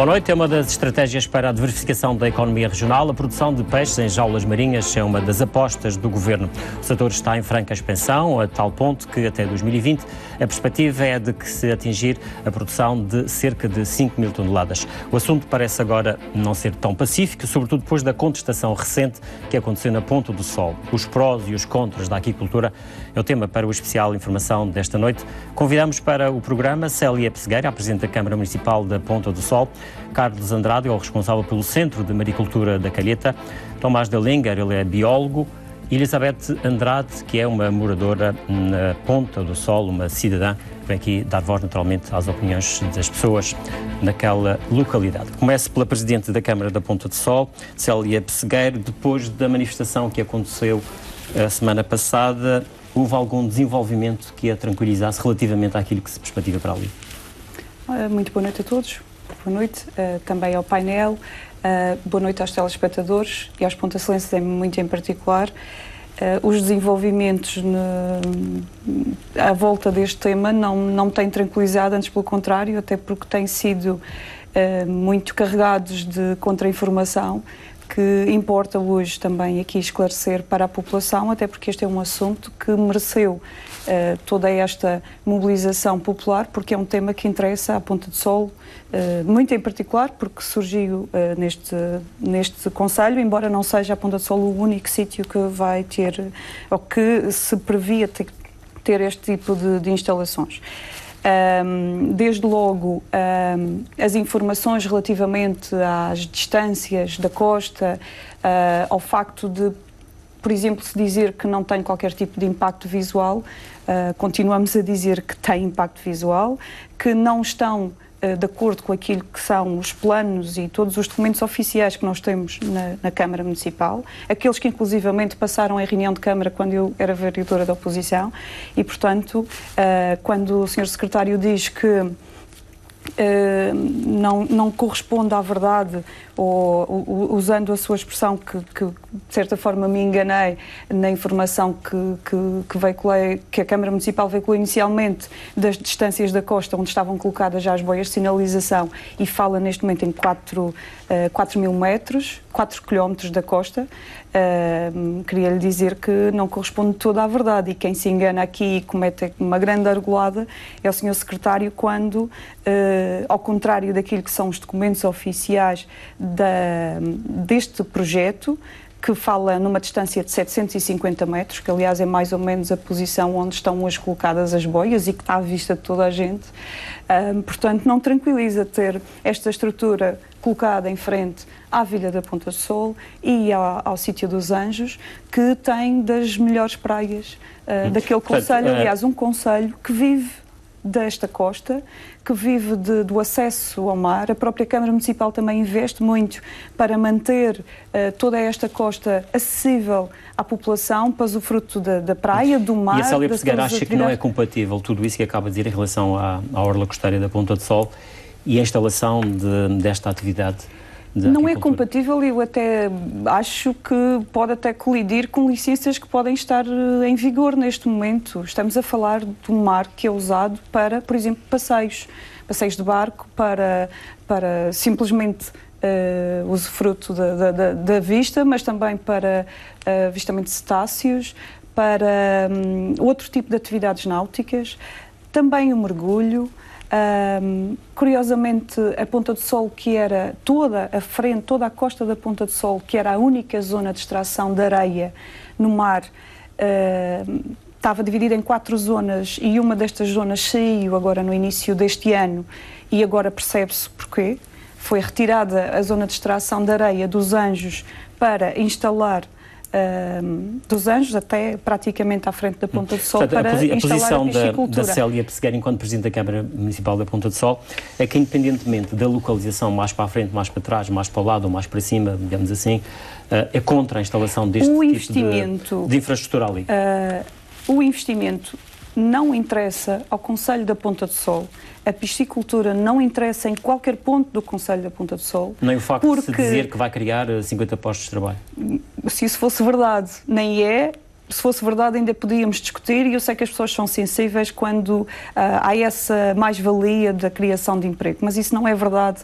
noite. É uma das estratégias para a diversificação da economia regional. A produção de peixes em jaulas marinhas é uma das apostas do Governo. O setor está em franca expansão, a tal ponto que até 2020 a perspectiva é de que se atingir a produção de cerca de 5 mil toneladas. O assunto parece agora não ser tão pacífico, sobretudo depois da contestação recente que aconteceu na Ponta do Sol. Os prós e os contras da aquicultura é o tema para o especial Informação desta noite. Convidamos para o programa Célia Pessegueira, a Presidente da Câmara Municipal da Ponta do Sol, Carlos Andrade, é o responsável pelo Centro de Maricultura da Calheta, Tomás Delinger, ele é biólogo, e Elizabeth Andrade, que é uma moradora na Ponta do Sol, uma cidadã, que vem aqui dar voz naturalmente às opiniões das pessoas naquela localidade. Começo pela Presidente da Câmara da Ponta do Sol, Célia Pessegueira. Depois da manifestação que aconteceu a semana passada, houve algum desenvolvimento que a tranquilizasse relativamente àquilo que se perspectiva para ali? Muito boa noite a todos. Boa noite também ao painel. Boa noite aos telespectadores e aos pontacelenses muito em particular. Os desenvolvimentos à volta deste tema não me têm tranquilizado, antes pelo contrário, até porque têm sido muito carregados de contra-informação, que importa hoje também aqui esclarecer para a população, até porque este é um assunto que mereceu toda esta mobilização popular, porque é um tema que interessa à Ponta do Sol, muito em particular, porque surgiu neste concelho, embora não seja a Ponta do Sol o único sítio que vai ter, ou que se previa ter este tipo de instalações. Desde logo, as informações relativamente às distâncias da costa, ao facto de, por exemplo, se dizer que não tem qualquer tipo de impacto visual, continuamos a dizer que tem impacto visual, que não estão de acordo com aquilo que são os planos e todos os documentos oficiais que nós temos na Câmara Municipal, aqueles que inclusivamente passaram em reunião de Câmara quando eu era vereadora da oposição e, portanto, quando o Sr. Secretário diz que não corresponde à verdade, ou usando a sua expressão que de certa forma me enganei na informação que veiculei, que a Câmara Municipal veiculou inicialmente das distâncias da costa onde estavam colocadas já as boias de sinalização, e fala neste momento em 4 mil metros, 4 quilómetros da costa. Queria-lhe dizer que não corresponde toda à verdade, e quem se engana aqui e comete uma grande argolada é o Sr. Secretário quando, ao contrário daquilo que são os documentos oficiais deste projeto, que fala numa distância de 750 metros, que aliás é mais ou menos a posição onde estão hoje colocadas as boias e que está à vista de toda a gente. Portanto, não tranquiliza ter esta estrutura colocada em frente à Vila da Ponta do Sol e ao sítio dos Anjos, que tem das melhores praias daquele concelho, aliás, um concelho que vive desta costa, que vive do acesso ao mar. A própria Câmara Municipal também investe muito para manter toda esta costa acessível à população, para o fruto da praia, do mar. E a Célia Pessegueira acha que não é compatível tudo isso que acaba de dizer em relação à orla costeira da Ponta do Sol e a instalação desta atividade? Não é compatível, e eu até acho que pode até colidir com licenças que podem estar em vigor neste momento. Estamos a falar de um mar que é usado para, por exemplo, passeios de barco, para simplesmente usufruto da vista, mas também para avistamento de cetáceos, para outro tipo de atividades náuticas, também o mergulho. Curiosamente, a Ponta do Sol, que era toda a costa da Ponta do Sol, que era a única zona de extração de areia no mar, estava dividida em 4 zonas, e uma destas zonas saiu agora no início deste ano, e agora percebe-se porquê. Foi retirada a zona de extração de areia dos Anjos para instalar dos Anjos até praticamente à frente da Ponta do Sol. Portanto, para instalar a piscicultura. A posição da Célia Pessegueira, enquanto Presidente da Câmara Municipal da Ponta do Sol, é que, independentemente da localização, mais para a frente, mais para trás, mais para o lado ou mais para cima, digamos assim, é contra a instalação deste tipo de infraestrutura ali. O investimento não interessa ao Concelho da Ponta do Sol. A piscicultura não interessa em qualquer ponto do Concelho da Ponta do Sol. Nem o facto de se dizer que vai criar 50 postos de trabalho. Se isso fosse verdade, nem é, se fosse verdade, ainda podíamos discutir, e eu sei que as pessoas são sensíveis quando há essa mais-valia da criação de emprego, mas isso não é verdade.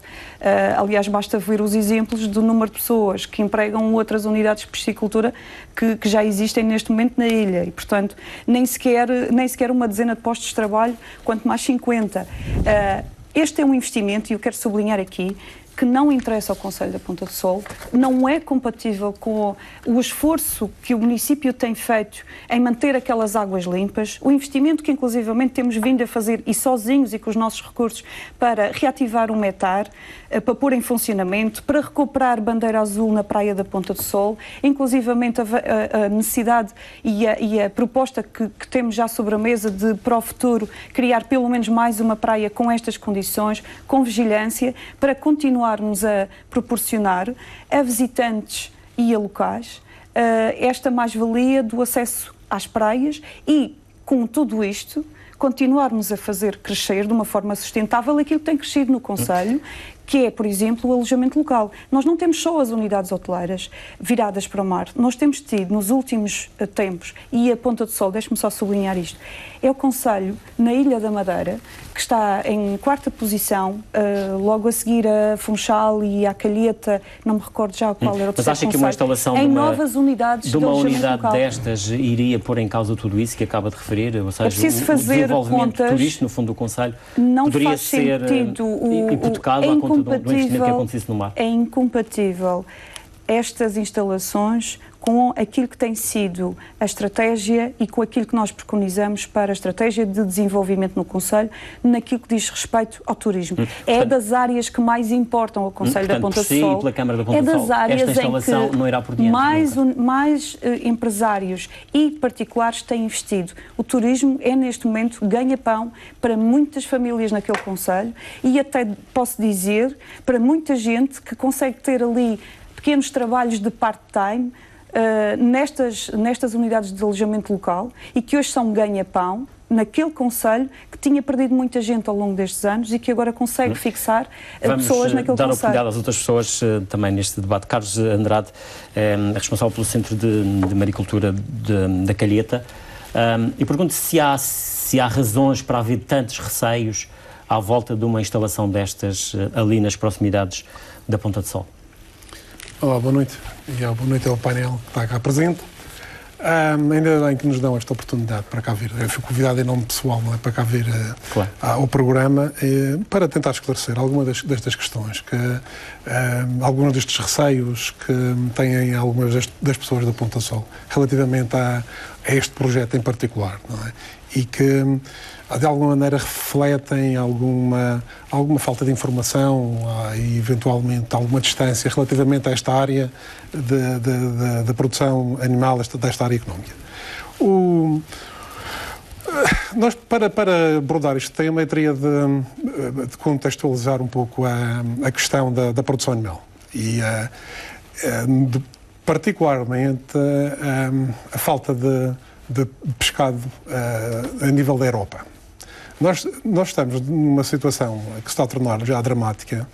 Aliás, basta ver os exemplos do número de pessoas que empregam outras unidades de piscicultura que já existem neste momento na ilha, e, portanto, nem sequer uma dezena de postos de trabalho, quanto mais 50. Este é um investimento, e eu quero sublinhar aqui, que não interessa ao Concelho da Ponta do Sol, não é compatível com o esforço que o município tem feito em manter aquelas águas limpas, o investimento que inclusivamente temos vindo a fazer, e sozinhos e com os nossos recursos, para reativar o METAR, para pôr em funcionamento, para recuperar bandeira azul na praia da Ponta do Sol, inclusivamente a necessidade e a proposta que temos já sobre a mesa de, para o futuro, criar pelo menos mais uma praia com estas condições, com vigilância, para continuarmos a proporcionar a visitantes e a locais esta mais-valia do acesso às praias e, com tudo isto, continuarmos a fazer crescer de uma forma sustentável aquilo que tem crescido no Concelho, que é, por exemplo, o alojamento local. Nós não temos só as unidades hoteleiras viradas para o mar. Nós temos tido, nos últimos tempos, e a Ponta do Sol, deixe-me só sublinhar isto, é o concelho na Ilha da Madeira, que está em 4ª posição, logo a seguir a Funchal e a Calheta, não me recordo já qual era o terceiro Mas acha que uma instalação em novas unidades de uma unidade local destas iria pôr em causa tudo isso que acaba de referir? Ou seja, preciso fazer o desenvolvimento contas, turístico, no fundo, do concelho, não poderia faz ser sentido hipotecado à conta do investimento que acontecesse no mar? É incompatível estas instalações com aquilo que tem sido a estratégia e com aquilo que nós preconizamos para a estratégia de desenvolvimento no Concelho, naquilo que diz respeito ao turismo. É das áreas que mais importam ao Concelho da Ponta do Sol. Pela Câmara da Ponta do Sol, das áreas esta instalação em que não irá por diante. mais empresários e particulares têm investido. O turismo é, neste momento, ganha-pão para muitas famílias naquele Concelho e até, posso dizer, para muita gente que consegue ter ali pequenos trabalhos de part-time nestas unidades de alojamento local e que hoje são ganha-pão naquele concelho que tinha perdido muita gente ao longo destes anos e que agora consegue fixar pessoas naquele concelho. Vamos dar oportunidade às outras pessoas também neste debate. Carlos Andrade, responsável pelo Centro de Maricultura da Calheta, e pergunto se há razões para haver tantos receios à volta de uma instalação destas ali nas proximidades da Ponta do Sol. Olá, boa noite. E boa noite ao painel que está cá presente. Ainda bem que nos dão esta oportunidade para cá vir. Eu fui convidado em nome pessoal, não é, para cá vir ao programa para tentar esclarecer algumas destas questões, alguns destes receios que têm algumas das pessoas da Ponta do Sol relativamente a este projeto em particular, não é? E que de alguma maneira refletem alguma falta de informação e eventualmente alguma distância relativamente a esta área da produção animal, desta área económica. Nós, para abordar este tema, eu teria de contextualizar um pouco a questão da produção animal e particularmente a falta de pescado a nível da Europa. Nós estamos numa situação que se está a tornar já dramática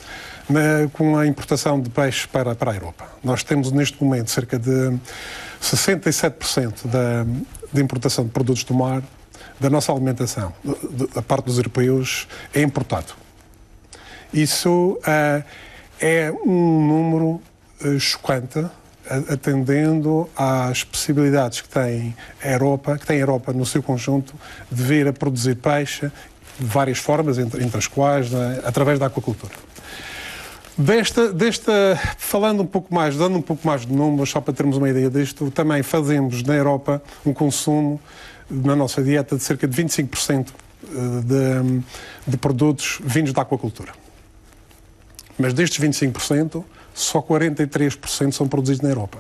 com a importação de peixe para a Europa. Nós temos neste momento cerca de 67% da importação de produtos do mar, da nossa alimentação, da parte dos europeus, é importado. Isso é um número chocante, atendendo às possibilidades que tem a Europa no seu conjunto de vir a produzir peixe de várias formas, entre as quais, através da aquacultura. Falando um pouco mais, dando um pouco mais de números, só para termos uma ideia disto, também fazemos na Europa um consumo na nossa dieta de cerca de 25% de produtos vindos da aquacultura. Mas destes 25%, só 43% são produzidos na Europa.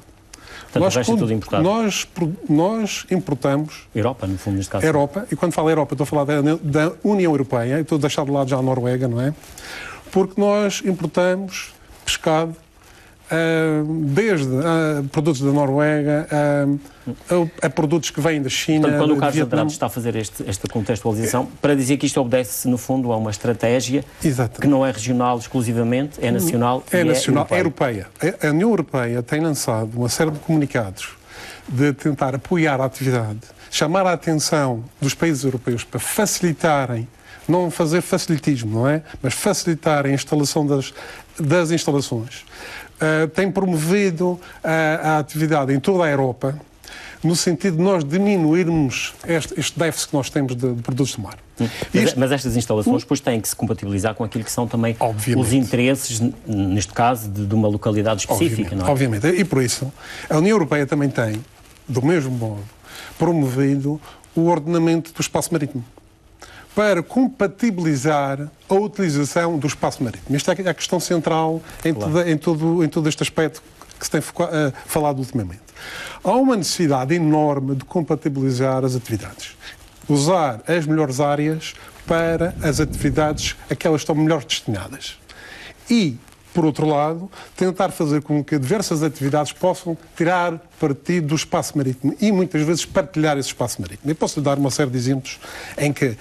Portanto, tudo importado. Nós importamos... Europa, no fundo, neste caso. Europa, e quando falo Europa, estou a falar da União Europeia, estou a deixar de lado já a Noruega, não é? Porque nós importamos pescado desde produtos da Noruega a produtos que vêm da China. Portanto, quando o Carlos Andrade está a fazer esta contextualização, para dizer que isto obedece, no fundo, a uma estratégia que não é regional exclusivamente, é nacional é europeia. A União Europeia tem lançado uma série de comunicados de tentar apoiar a atividade, chamar a atenção dos países europeus para facilitarem, não fazer facilitismo, não é? Mas facilitarem a instalação das instalações. Tem promovido a atividade em toda a Europa, no sentido de nós diminuirmos este déficit que nós temos de produtos do mar. Mas estas instalações depois têm que se compatibilizar com aquilo que são também os interesses, neste caso, de uma localidade específica, não é? Obviamente. E por isso, a União Europeia também tem, do mesmo modo, promovido o ordenamento do espaço marítimo para compatibilizar a utilização do espaço marítimo. Esta é a questão central em todo este aspecto que se tem falado ultimamente. Há uma necessidade enorme de compatibilizar as atividades. Usar as melhores áreas para as atividades a que elas estão melhor destinadas. E, por outro lado, tentar fazer com que diversas atividades possam tirar partido do espaço marítimo e, muitas vezes, partilhar esse espaço marítimo. Eu posso dar uma série de exemplos em que,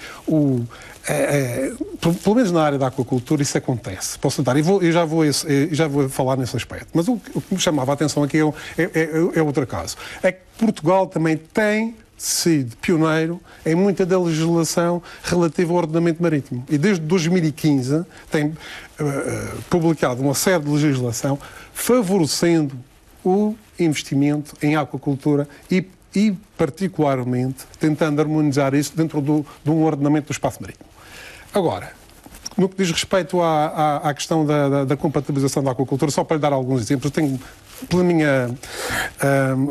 pelo menos na área da aquacultura, isso acontece. Posso dar, e já vou falar nesse aspecto. Mas o que me chamava a atenção aqui é outro caso. É que Portugal também tem sido pioneiro em muita da legislação relativa ao ordenamento marítimo. E desde 2015 tem publicado uma série de legislação favorecendo o investimento em aquacultura e particularmente, tentando harmonizar isso dentro de um ordenamento do espaço marítimo. Agora, no que diz respeito à questão da compatibilização da aquacultura, só para lhe dar alguns exemplos, eu tenho, pela minha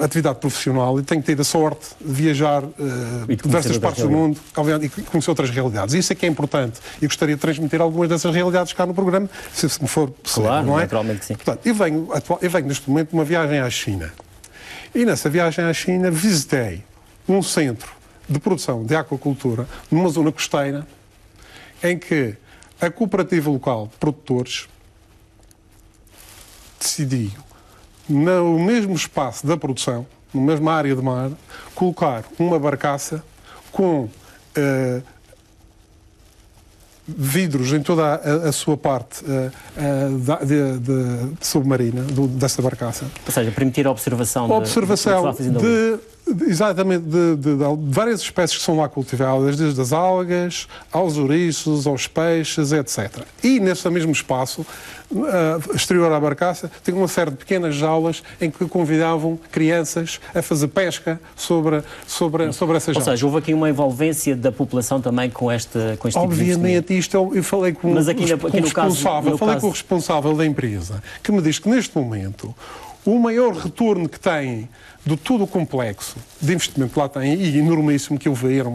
atividade profissional, e tenho tido a sorte de viajar por diversas partes do mundo e conhecer outras realidades. Isso é que é importante. E gostaria de transmitir algumas dessas realidades cá no programa, se me for possível, claro, não é? Naturalmente que sim. Portanto, eu venho neste momento de uma viagem à China. E nessa viagem à China visitei um centro de produção de aquacultura numa zona costeira em que a cooperativa local de produtores decidiu, no mesmo espaço da produção, na mesma área de mar, colocar uma barcaça com vidros em toda a sua parte de submarina, dessa barcaça. Ou seja, permitir a observação exatamente, de várias espécies que são lá cultivadas, desde as algas, aos ouriços, aos peixes, etc. E, nesse mesmo espaço, exterior à barcaça, tem uma série de pequenas jaulas em que convidavam crianças a fazer pesca sobre essas jaulas. Ou seja, houve aqui uma envolvência da população também com este tipo de Obviamente, isto eu falei com o responsável da empresa, que me diz que, neste momento, o maior retorno que tem de todo o complexo de investimento que lá tem, e enormíssimo que eu vi, era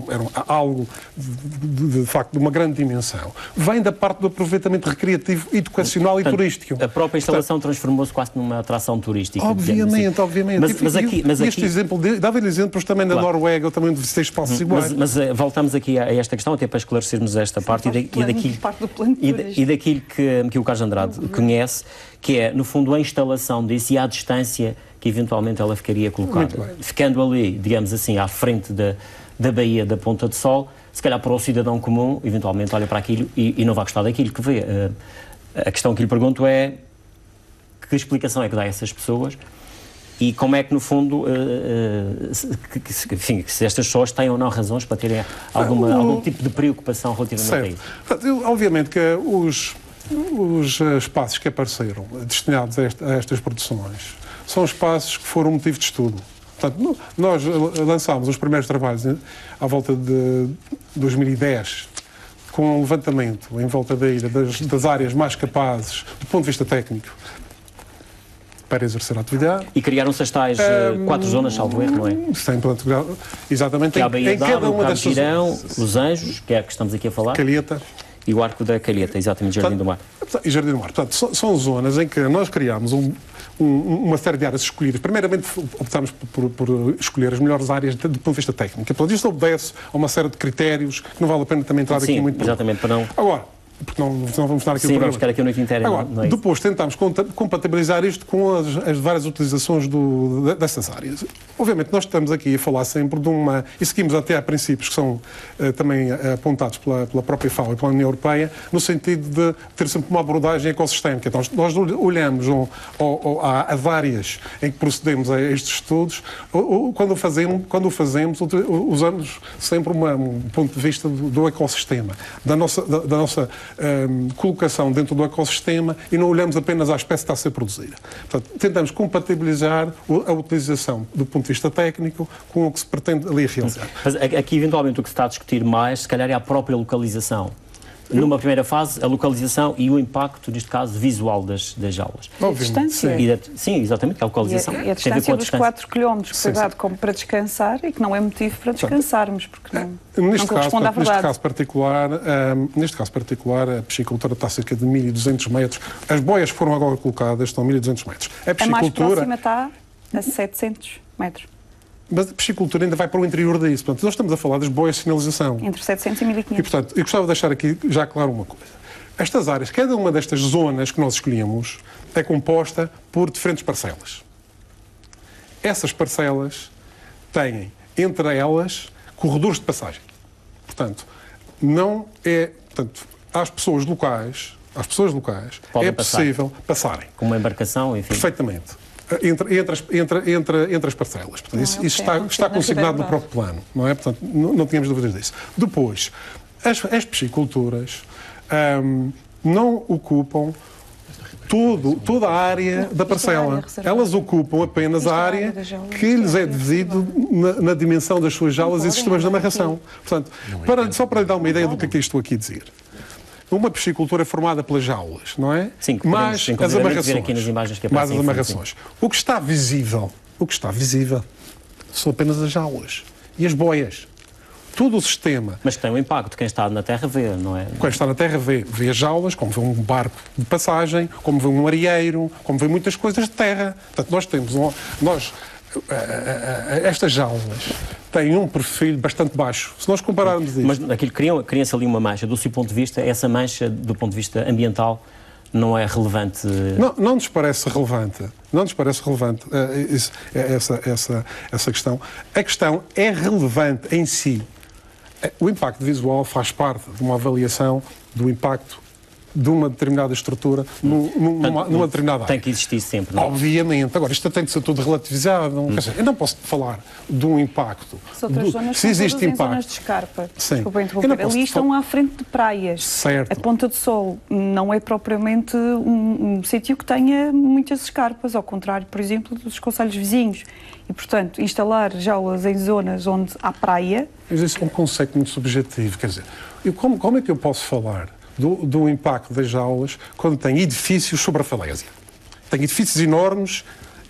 algo de facto de uma grande dimensão, vem da parte do aproveitamento recreativo, educacional e turístico. A própria instalação transformou-se quase numa atração turística. Obviamente, obviamente. Mas este exemplo, dava-lhe exemplos também da Noruega, eu também visitei espaços iguais. Mas voltamos aqui a esta questão, até para esclarecermos esta parte e daquilo que o Carlos Andrade conhece, que é, no fundo, a instalação disso e à distância que eventualmente ela ficaria colocada. Ficando ali, digamos assim, à frente da Baía da Ponta de Sol, se calhar para o cidadão comum, eventualmente olha para aquilo e não vai gostar daquilo que vê. A questão que lhe pergunto é que explicação é que dá a essas pessoas e como é que, no fundo, se estas pessoas têm ou não razões para terem algum tipo de preocupação relativamente a isso. Obviamente que os espaços que apareceram destinados a estas produções são espaços que foram motivo de estudo. Portanto, nós lançámos os primeiros trabalhos à volta de 2010, com um levantamento em volta da ilha das áreas mais capazes, do ponto de vista técnico, para exercer a atividade. E criaram-se as tais 4 zonas, salvo erro, não é? Sim, exatamente. Que é a Baía de Aro, o Cabo Girão, os Anjos, que é a que estamos aqui a falar. Calheta. E o Arco da Calheta, exatamente, Jardim do Mar. E Jardim do Mar. Portanto, são zonas em que nós criámos uma série de áreas escolhidas. Primeiramente, optámos por escolher as melhores áreas do ponto de vista técnico. Portanto, isto obedece a uma série de critérios que não vale a pena também entrar aqui muito. Exatamente, para não... Agora, porque não vamos estar aqui Sim, vamos ficar aqui a noite inteira. Agora, não é isso? depois tentámos compatibilizar isto com as várias utilizações dessas áreas. Obviamente, nós estamos aqui a falar sempre de uma... E seguimos até a princípios que são também apontados pela própria FAO e pela União Europeia, no sentido de ter sempre uma abordagem ecossistémica. Então, nós olhamos a áreas em que procedemos a estes estudos, quando o fazemos, usamos sempre um ponto de vista do ecossistema, da nossa colocação dentro do ecossistema, e não olhamos apenas à espécie que está a ser produzida. Portanto, tentamos compatibilizar a utilização do ponto de vista técnico com o que se pretende ali realizar. Mas aqui, eventualmente, o que se está a discutir mais, se calhar, é a própria localização. Numa primeira fase, a localização e o impacto, neste caso, visual das jaulas. A distância. Sim, exatamente, a localização. E a distância dos 4 km, cuidado, como para descansar, e que não é motivo para descansarmos, porque não corresponde à verdade. Neste caso particular, a piscicultura está a cerca de 1.200 metros. As boias que foram agora colocadas estão a 1.200 metros. A mais próxima está a 700 metros. Mas a piscicultura ainda vai para o interior disso. Portanto, nós estamos a falar das boias de sinalização. Entre 700 e 1.500. E, portanto, eu gostava de deixar aqui já claro uma coisa. Estas áreas, cada uma destas zonas que nós escolhemos, é composta por diferentes parcelas. Essas parcelas têm, entre elas, corredores de passagem. Portanto, às pessoas locais Podem é possível passarem. Com uma embarcação, enfim. Perfeitamente. Entre as parcelas. Portanto, isso está consignado no próprio plano, não é? Portanto, não tínhamos dúvidas disso. Depois, as pisciculturas não ocupam toda a área da parcela. Elas ocupam apenas a área que lhes é devido na dimensão das suas jaulas e sistemas de amarração. Portanto, só para lhe dar uma ideia do que é que estou aqui a dizer. Uma piscicultura é formada pelas jaulas, não é? Sim, mais as amarrações. Ver aqui nas imagens que mais as aparecem, amarrações. sim. O que está visível são apenas as jaulas e as boias. Todo o sistema. Mas que tem um impacto, quem está na terra vê, não é? Quem está na terra vê as jaulas, como vê um barco de passagem, como vê um areeiro, como vê muitas coisas de terra. Portanto, nós temos... estas jaulas têm um perfil bastante baixo. Se nós compararmos isto... Mas aquilo cria-se ali uma mancha. Do seu ponto de vista, essa mancha, do ponto de vista ambiental, não é relevante? Não nos parece relevante. Não nos parece relevante essa questão. A questão é relevante em si. O impacto visual faz parte de uma avaliação do impacto de uma determinada estrutura numa determinada área. Tem que existir sempre, não é? Obviamente. Agora, isto tem de ser tudo relativizado. Quer dizer, eu não posso falar de um impacto. Se existe impacto. Zonas de escarpa. Desculpa interromper. Ali estão à frente de praias. Certo. A Ponta do Sol não é propriamente um sítio que tenha muitas escarpas, ao contrário, por exemplo, dos concelhos vizinhos. E, portanto, instalar jaulas em zonas onde há praia... Mas isso é um conceito muito subjetivo. Quer dizer, como é que eu posso falar do impacto das jaulas quando tem edifícios sobre a falésia? Tenho edifícios enormes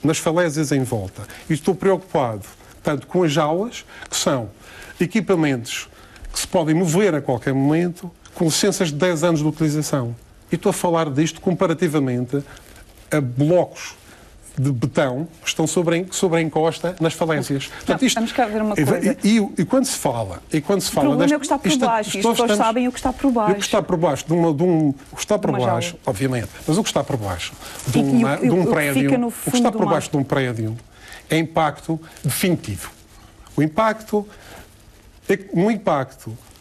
nas falésias em volta. E estou preocupado tanto com as jaulas, que são equipamentos que se podem mover a qualquer momento, com licenças de 10 anos de utilização. E estou a falar disto comparativamente a blocos de betão que estão sobre a encosta nas falésias. Portanto, vamos cá ver uma coisa. E quando se fala... O problema é o que está por baixo. As pessoas sabem o que está por baixo. O que está por baixo o que está por baixo, obviamente, mas o que está por baixo de um prédio... O que está por baixo de um prédio é impacto definitivo. O impacto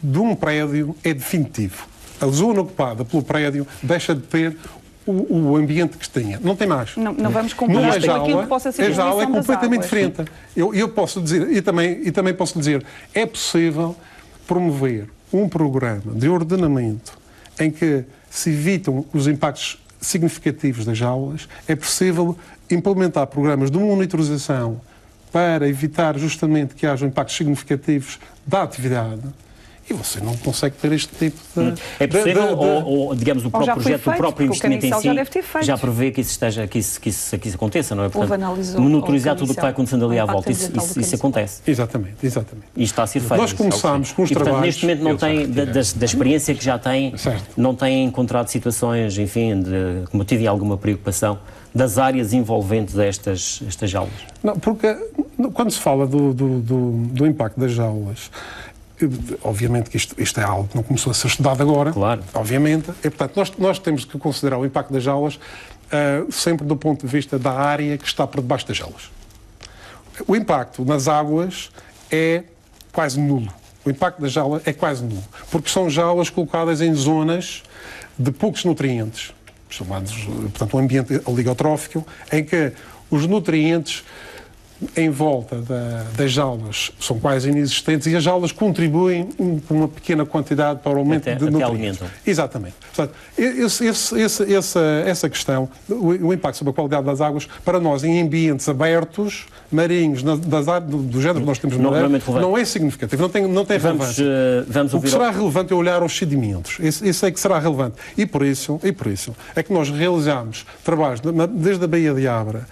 de um prédio é definitivo. A zona ocupada pelo prédio deixa de ter o ambiente que tinha. Não tem mais. Não vamos comparar com aquilo que possa ser a jaula é completamente diferente. Eu posso dizer, e também posso dizer, é possível promover um programa de ordenamento em que se evitam os impactos significativos das jaulas, é possível implementar programas de monitorização para evitar justamente que haja impactos significativos da atividade. E você não consegue ter este tipo de... É possível ou digamos, o próprio projeto, o próprio investimento em si já prevê que isso aconteça, não é? Portanto, monitorizar tudo o que vai acontecendo ali à volta, isso acontece. Exatamente. E está a ser feito. Nós começámos com os trabalhos... Neste momento não tem, da experiência que já tem, não tem encontrado situações, enfim, como tive alguma preocupação das áreas envolventes estas jaulas? Não, porque quando se fala do impacto das jaulas, obviamente que isto é algo que não começou a ser estudado agora, claro. Obviamente, e portanto nós temos que considerar o impacto das jaulas sempre do ponto de vista da área que está por debaixo das jaulas. O impacto nas águas é quase nulo. O impacto da jaula é quase nulo, porque são jaulas colocadas em zonas de poucos nutrientes, chamados, portanto, um ambiente oligotrófico, em que os nutrientes em volta das jaulas são quase inexistentes e as jaulas contribuem com uma pequena quantidade para o aumento de nutrientes. Alimentam. Exatamente. Portanto, essa questão, o impacto sobre a qualidade das águas, para nós, em ambientes abertos, marinhos, do género que nós temos no Madeira, não é significativo, não tem relevância. O que será relevante é olhar aos sedimentos. Isso é que será relevante. E por isso é que nós realizamos trabalhos, desde a Baía de Abra,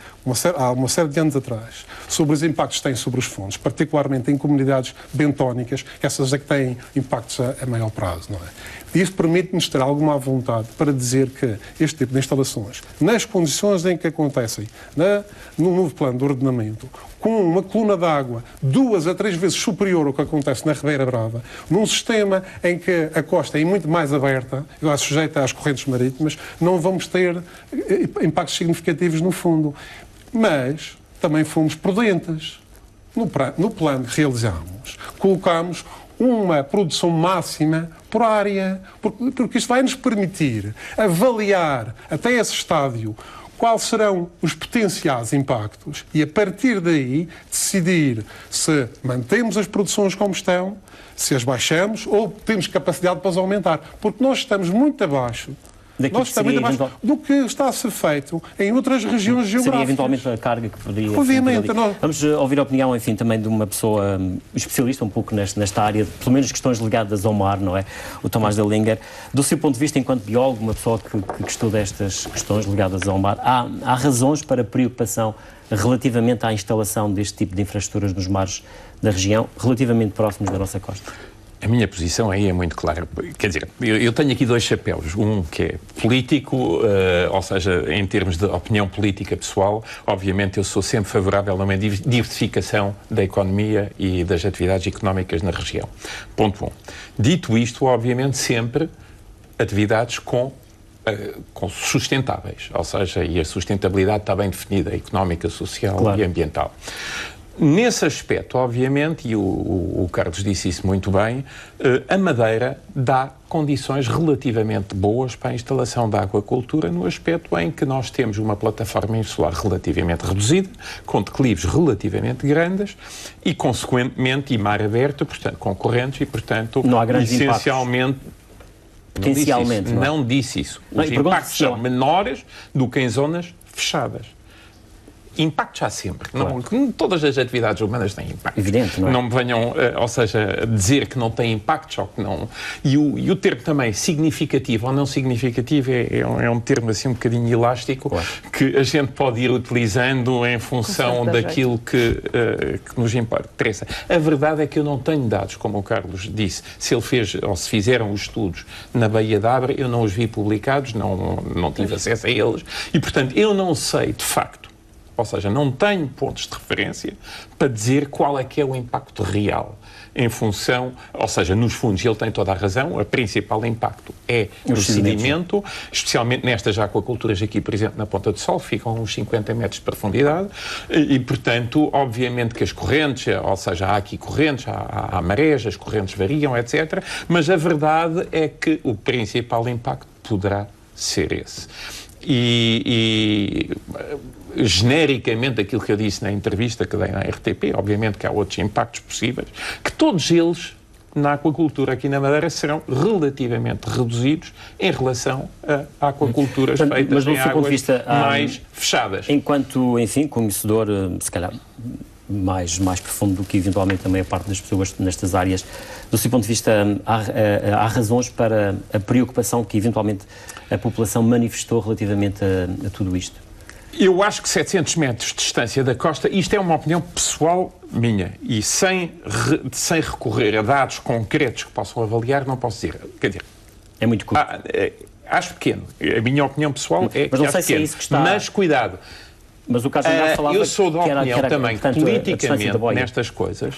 há uma série de anos atrás, sobre os impactos que têm sobre os fundos, particularmente em comunidades bentónicas, essas é que têm impactos a maior prazo, não é? E isso permite-nos ter alguma vontade para dizer que este tipo de instalações, nas condições em que acontecem, no novo plano de ordenamento, com uma coluna de água 2 a 3 vezes superior ao que acontece na Ribeira Brava, num sistema em que a costa é muito mais aberta, sujeita às correntes marítimas, não vamos ter impactos significativos no fundo. Mas também fomos prudentes. No plano que realizamos, colocámos uma produção máxima por área, porque isto vai nos permitir avaliar até esse estádio quais serão os potenciais impactos e, a partir daí, decidir se mantemos as produções como estão, se as baixamos ou temos capacidade para as aumentar. Porque nós estamos muito abaixo. Nós estamos muito abaixo do que está a ser feito em outras regiões geográficas. Seria eventualmente a carga que poderia... Obviamente. Vamos ouvir a opinião, enfim, também de uma pessoa especialista um pouco nesta área, pelo menos questões ligadas ao mar, não é? O Tomás Dellinger. Do seu ponto de vista, enquanto biólogo, uma pessoa que estuda estas questões ligadas ao mar, há razões para preocupação relativamente à instalação deste tipo de infraestruturas nos mares da região, relativamente próximos da nossa costa? A minha posição aí é muito clara. Quer dizer, eu tenho aqui 2 chapéus. Um que é político, ou seja, em termos de opinião política pessoal, obviamente eu sou sempre favorável a uma diversificação da economia e das atividades económicas na região. Ponto 1. Dito isto, obviamente sempre atividades com sustentáveis, ou seja, e a sustentabilidade está bem definida, económica, social, claro, e ambiental. Nesse aspecto, obviamente, e o Carlos disse isso muito bem, a Madeira dá condições relativamente boas para a instalação da aquacultura, no aspecto em que nós temos uma plataforma insular relativamente reduzida, com declives relativamente grandes e, consequentemente, e mar aberto, portanto, concorrentes e, portanto, não há grandes essencialmente... Potencialmente, não disse isso. Os impactos são menores do que em zonas fechadas. Impactos há sempre. Claro. Não, todas as atividades humanas têm impactos. Evidente, não é? Não me venham, ou seja, dizer que não têm impactos ou que não... E o termo também significativo ou não significativo é um termo assim um bocadinho elástico, claro, que a gente pode ir utilizando em função daquilo que nos interessa. A verdade é que eu não tenho dados, como o Carlos disse. Se ele fez, ou se fizeram os estudos na Baía de Abra, eu não os vi publicados, não tive acesso a eles, e, portanto, eu não sei, de facto, ou seja, não tenho pontos de referência para dizer qual é que é o impacto real em função, ou seja, nos fundos, ele tem toda a razão, o principal impacto é o sedimento, especialmente nestas aquaculturas aqui, por exemplo, na Ponta do Sol, ficam uns 50 metros de profundidade e, portanto, obviamente que as correntes, ou seja, há aqui correntes, há marés, as correntes variam, etc., mas a verdade é que o principal impacto poderá ser esse. Genericamente, aquilo que eu disse na entrevista que dei na RTP, obviamente que há outros impactos possíveis, que todos eles, na aquacultura aqui na Madeira, serão relativamente reduzidos em relação a aquaculturas feitas em águas mais fechadas. Enquanto, enfim, conhecedor, se calhar mais profundo do que eventualmente a maior parte das pessoas nestas áreas, do seu ponto de vista, há razões para a preocupação que eventualmente a população manifestou relativamente a tudo isto? Eu acho que 700 metros de distância da costa, isto é uma opinião pessoal minha, e sem recorrer a dados concretos que possam avaliar, não posso dizer. Quer dizer, é muito curto. Acho pequeno. A minha opinião pessoal é que acho pequeno. Mas cuidado. Mas o caso falava eu sou da opinião que era, também, portanto, politicamente, nestas coisas,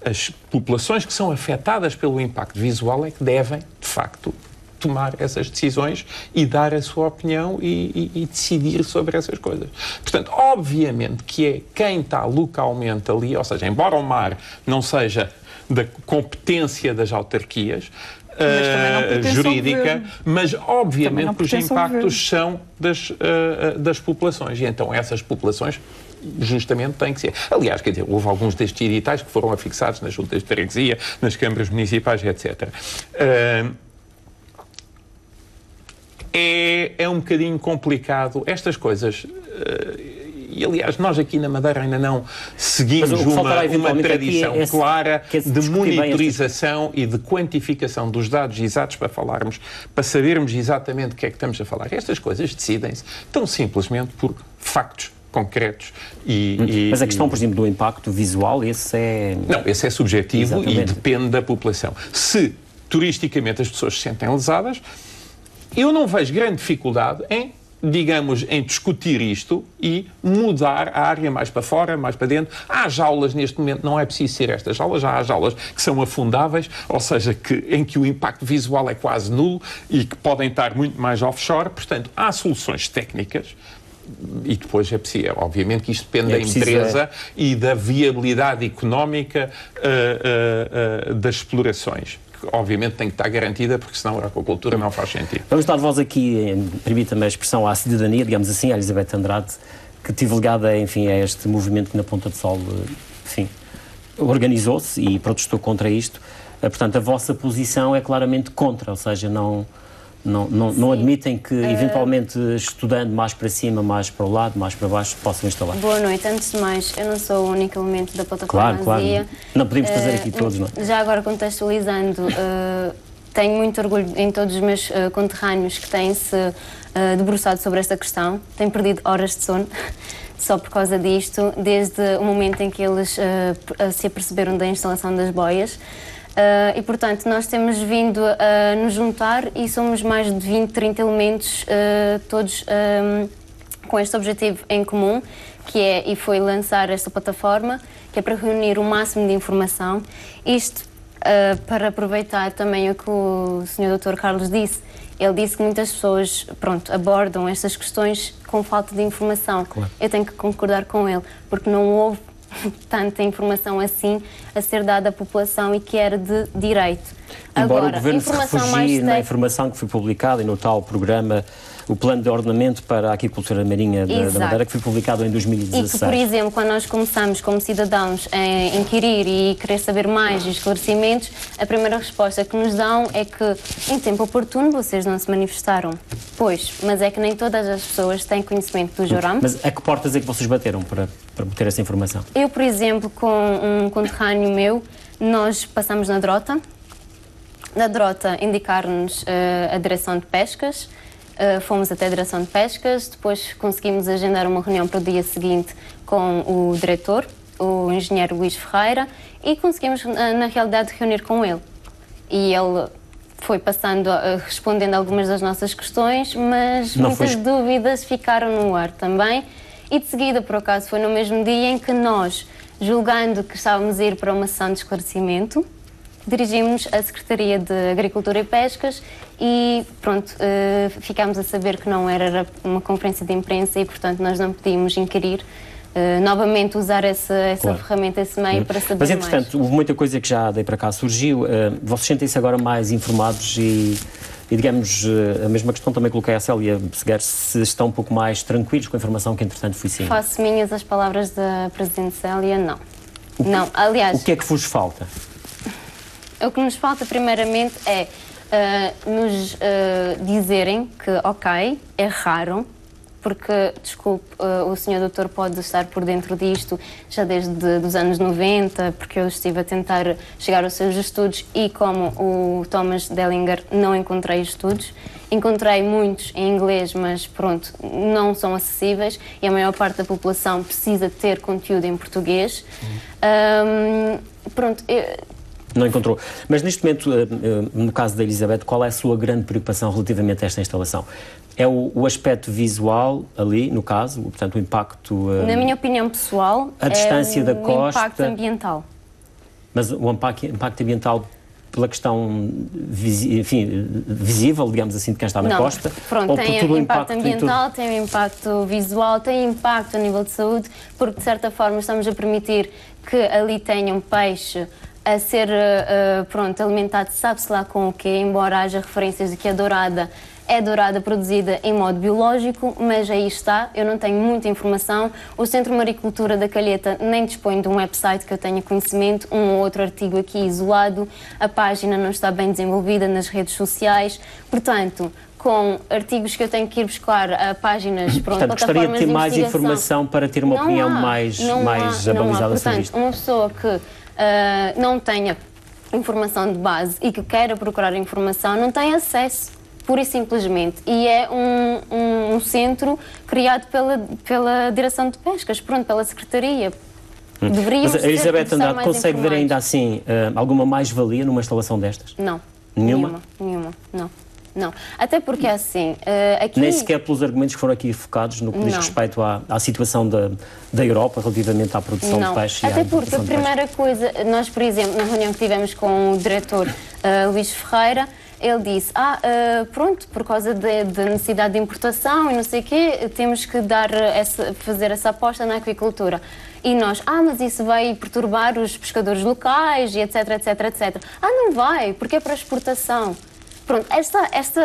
as populações que são afetadas pelo impacto visual é que devem, de facto, tomar essas decisões e dar a sua opinião e decidir sobre essas coisas. Portanto, obviamente que é quem está localmente ali, ou seja, embora o mar não seja da competência das autarquias, jurídica, mas obviamente que os impactos são das populações. E então essas populações justamente têm que ser. Aliás, quer dizer, houve alguns destes editais que foram afixados nas juntas de freguesia, nas câmaras municipais, etc. É um bocadinho complicado. Estas coisas... E, aliás, nós aqui na Madeira ainda não seguimos uma tradição clara de monitorização e de quantificação dos dados exatos para sabermos exatamente o que é que estamos a falar. Estas coisas decidem-se tão simplesmente por factos concretos. Mas a questão, por exemplo, do impacto visual, esse é... Não, esse é subjetivo. Exatamente. E depende da população. Se, turisticamente, as pessoas se sentem lesadas, eu não vejo grande dificuldade em discutir isto e mudar a área mais para fora, mais para dentro. Há jaulas, neste momento, não é preciso ser estas jaulas, já há jaulas que são afundáveis, ou seja, em que o impacto visual é quase nulo e que podem estar muito mais offshore. Portanto, há soluções técnicas e depois é preciso, obviamente que isto depende da empresa e da viabilidade económica das explorações. Obviamente tem que estar garantida, porque senão a aquacultura não faz sentido. Vamos dar voz aqui, permita-me a expressão, à cidadania, digamos assim, à Elizabeth Andrade, que tive ligada, enfim, a este movimento que na Ponta do Sol, enfim, organizou-se e protestou contra isto. Portanto, a vossa posição é claramente contra, ou seja, não admitem que, eventualmente, estudando mais para cima, mais para o lado, mais para baixo, possam instalar. Boa noite. Antes de mais, eu não sou o único elemento da plataforma Claro. Não podemos fazer aqui todos, não é? Já agora, contextualizando, tenho muito orgulho em todos os meus conterrâneos que têm-se debruçado sobre esta questão. Tenho perdido horas de sono só por causa disto, desde o momento em que eles se aperceberam da instalação das boias. E, portanto, nós temos vindo a nos juntar e somos mais de 20, 30 elementos, todos com este objetivo em comum, que é, e foi lançar esta plataforma, que é para reunir o máximo de informação. Isto para aproveitar também o que o Sr. Dr. Carlos disse. Ele disse que muitas pessoas, abordam estas questões com falta de informação. Claro. Eu tenho que concordar com ele, porque não houve tanta informação assim a ser dada à população e que era de direito. Embora Agora, o Governo se refugie na informação que foi publicada e no tal programa, o Plano de Ordenamento para a Aquicultura Marinha da Madeira, que foi publicado em 2016. E que, por exemplo, quando nós começamos como cidadãos a inquirir e querer saber mais de esclarecimentos, a primeira resposta que nos dão é que em tempo oportuno vocês não se manifestaram. Pois, mas é que nem todas as pessoas têm conhecimento do JORAM. Mas a que portas é que vocês bateram para obter essa informação? Eu, por exemplo, com um conterrâneo meu, nós passamos na Drota. Na Drota indicaram-nos a direção de pescas. Fomos até a direção de pescas, depois conseguimos agendar uma reunião para o dia seguinte com o diretor, o engenheiro Luís Ferreira, e conseguimos, na realidade, reunir com ele. E ele foi passando, respondendo algumas das nossas questões, mas muitas dúvidas ficaram no ar também. E de seguida, por acaso, foi no mesmo dia em que nós, julgando que estávamos a ir para uma sessão de esclarecimento, dirigimos-nos à Secretaria de Agricultura e Pescas e, ficámos a saber que não era uma conferência de imprensa e, portanto, nós não podíamos inquirir, novamente usar essa ferramenta, esse meio para saber mais. Mas, entretanto, houve muita coisa que já daí para cá surgiu. Vocês sentem-se agora mais informados e, digamos, a mesma questão também coloquei à Célia Seguer, se estão um pouco mais tranquilos com a informação que, entretanto, foi sim. Faço minhas as palavras da Presidente Célia, não. Não, aliás... O que é que vos falta? O que nos falta, primeiramente, é nos dizerem que, ok, erraram, porque, desculpe, o Sr. Doutor pode estar por dentro disto já desde os anos 90, porque eu estive a tentar chegar aos seus estudos e, como o Thomas Dellinger, não encontrei estudos. Encontrei muitos em inglês, mas, não são acessíveis e a maior parte da população precisa ter conteúdo em português. Não encontrou. Mas neste momento, no caso da Elizabeth, qual é a sua grande preocupação relativamente a esta instalação? É o aspecto visual ali, no caso, portanto o impacto... Na minha opinião pessoal, a distância da costa, impacto ambiental. Mas o impacto ambiental pela questão visível, digamos assim, de quem está na costa? Pronto, ou tem por todo impacto ambiental, tem impacto visual, tem impacto a nível de saúde, porque de certa forma estamos a permitir que ali tenha um peixe a ser alimentado, sabe-se lá com o quê, embora haja referências de que a dourada é dourada produzida em modo biológico, mas aí está, eu não tenho muita informação. O Centro de Maricultura da Calheta nem dispõe de um website que eu tenha conhecimento, um ou outro artigo aqui isolado, a página não está bem desenvolvida nas redes sociais, portanto, com artigos que eu tenho que ir buscar a páginas, portanto, gostaria de ter mais informação para ter uma opinião mais abalizada sobre isto. Portanto, uma pessoa que não tenha informação de base e que queira procurar informação, não tem acesso. Pura e simplesmente. E é um centro criado pela Direção de Pescas, pronto, pela Secretaria. Mas a Elizabeth Andrade consegue ver ainda assim alguma mais-valia numa instalação destas? Não. Nenhuma? Nenhuma. Não. Até porque assim, aqui... Nem sequer pelos argumentos que foram aqui focados no que diz respeito à situação da Europa relativamente à produção de peixe. Até porque a primeira coisa, nós, por exemplo, na reunião que tivemos com o diretor Luís Ferreira, ele disse, pronto, por causa da necessidade de importação e não sei o quê, temos que fazer essa aposta na aquicultura. E nós, mas isso vai perturbar os pescadores locais e etc, etc, etc. Não vai, porque é para exportação. Pronto,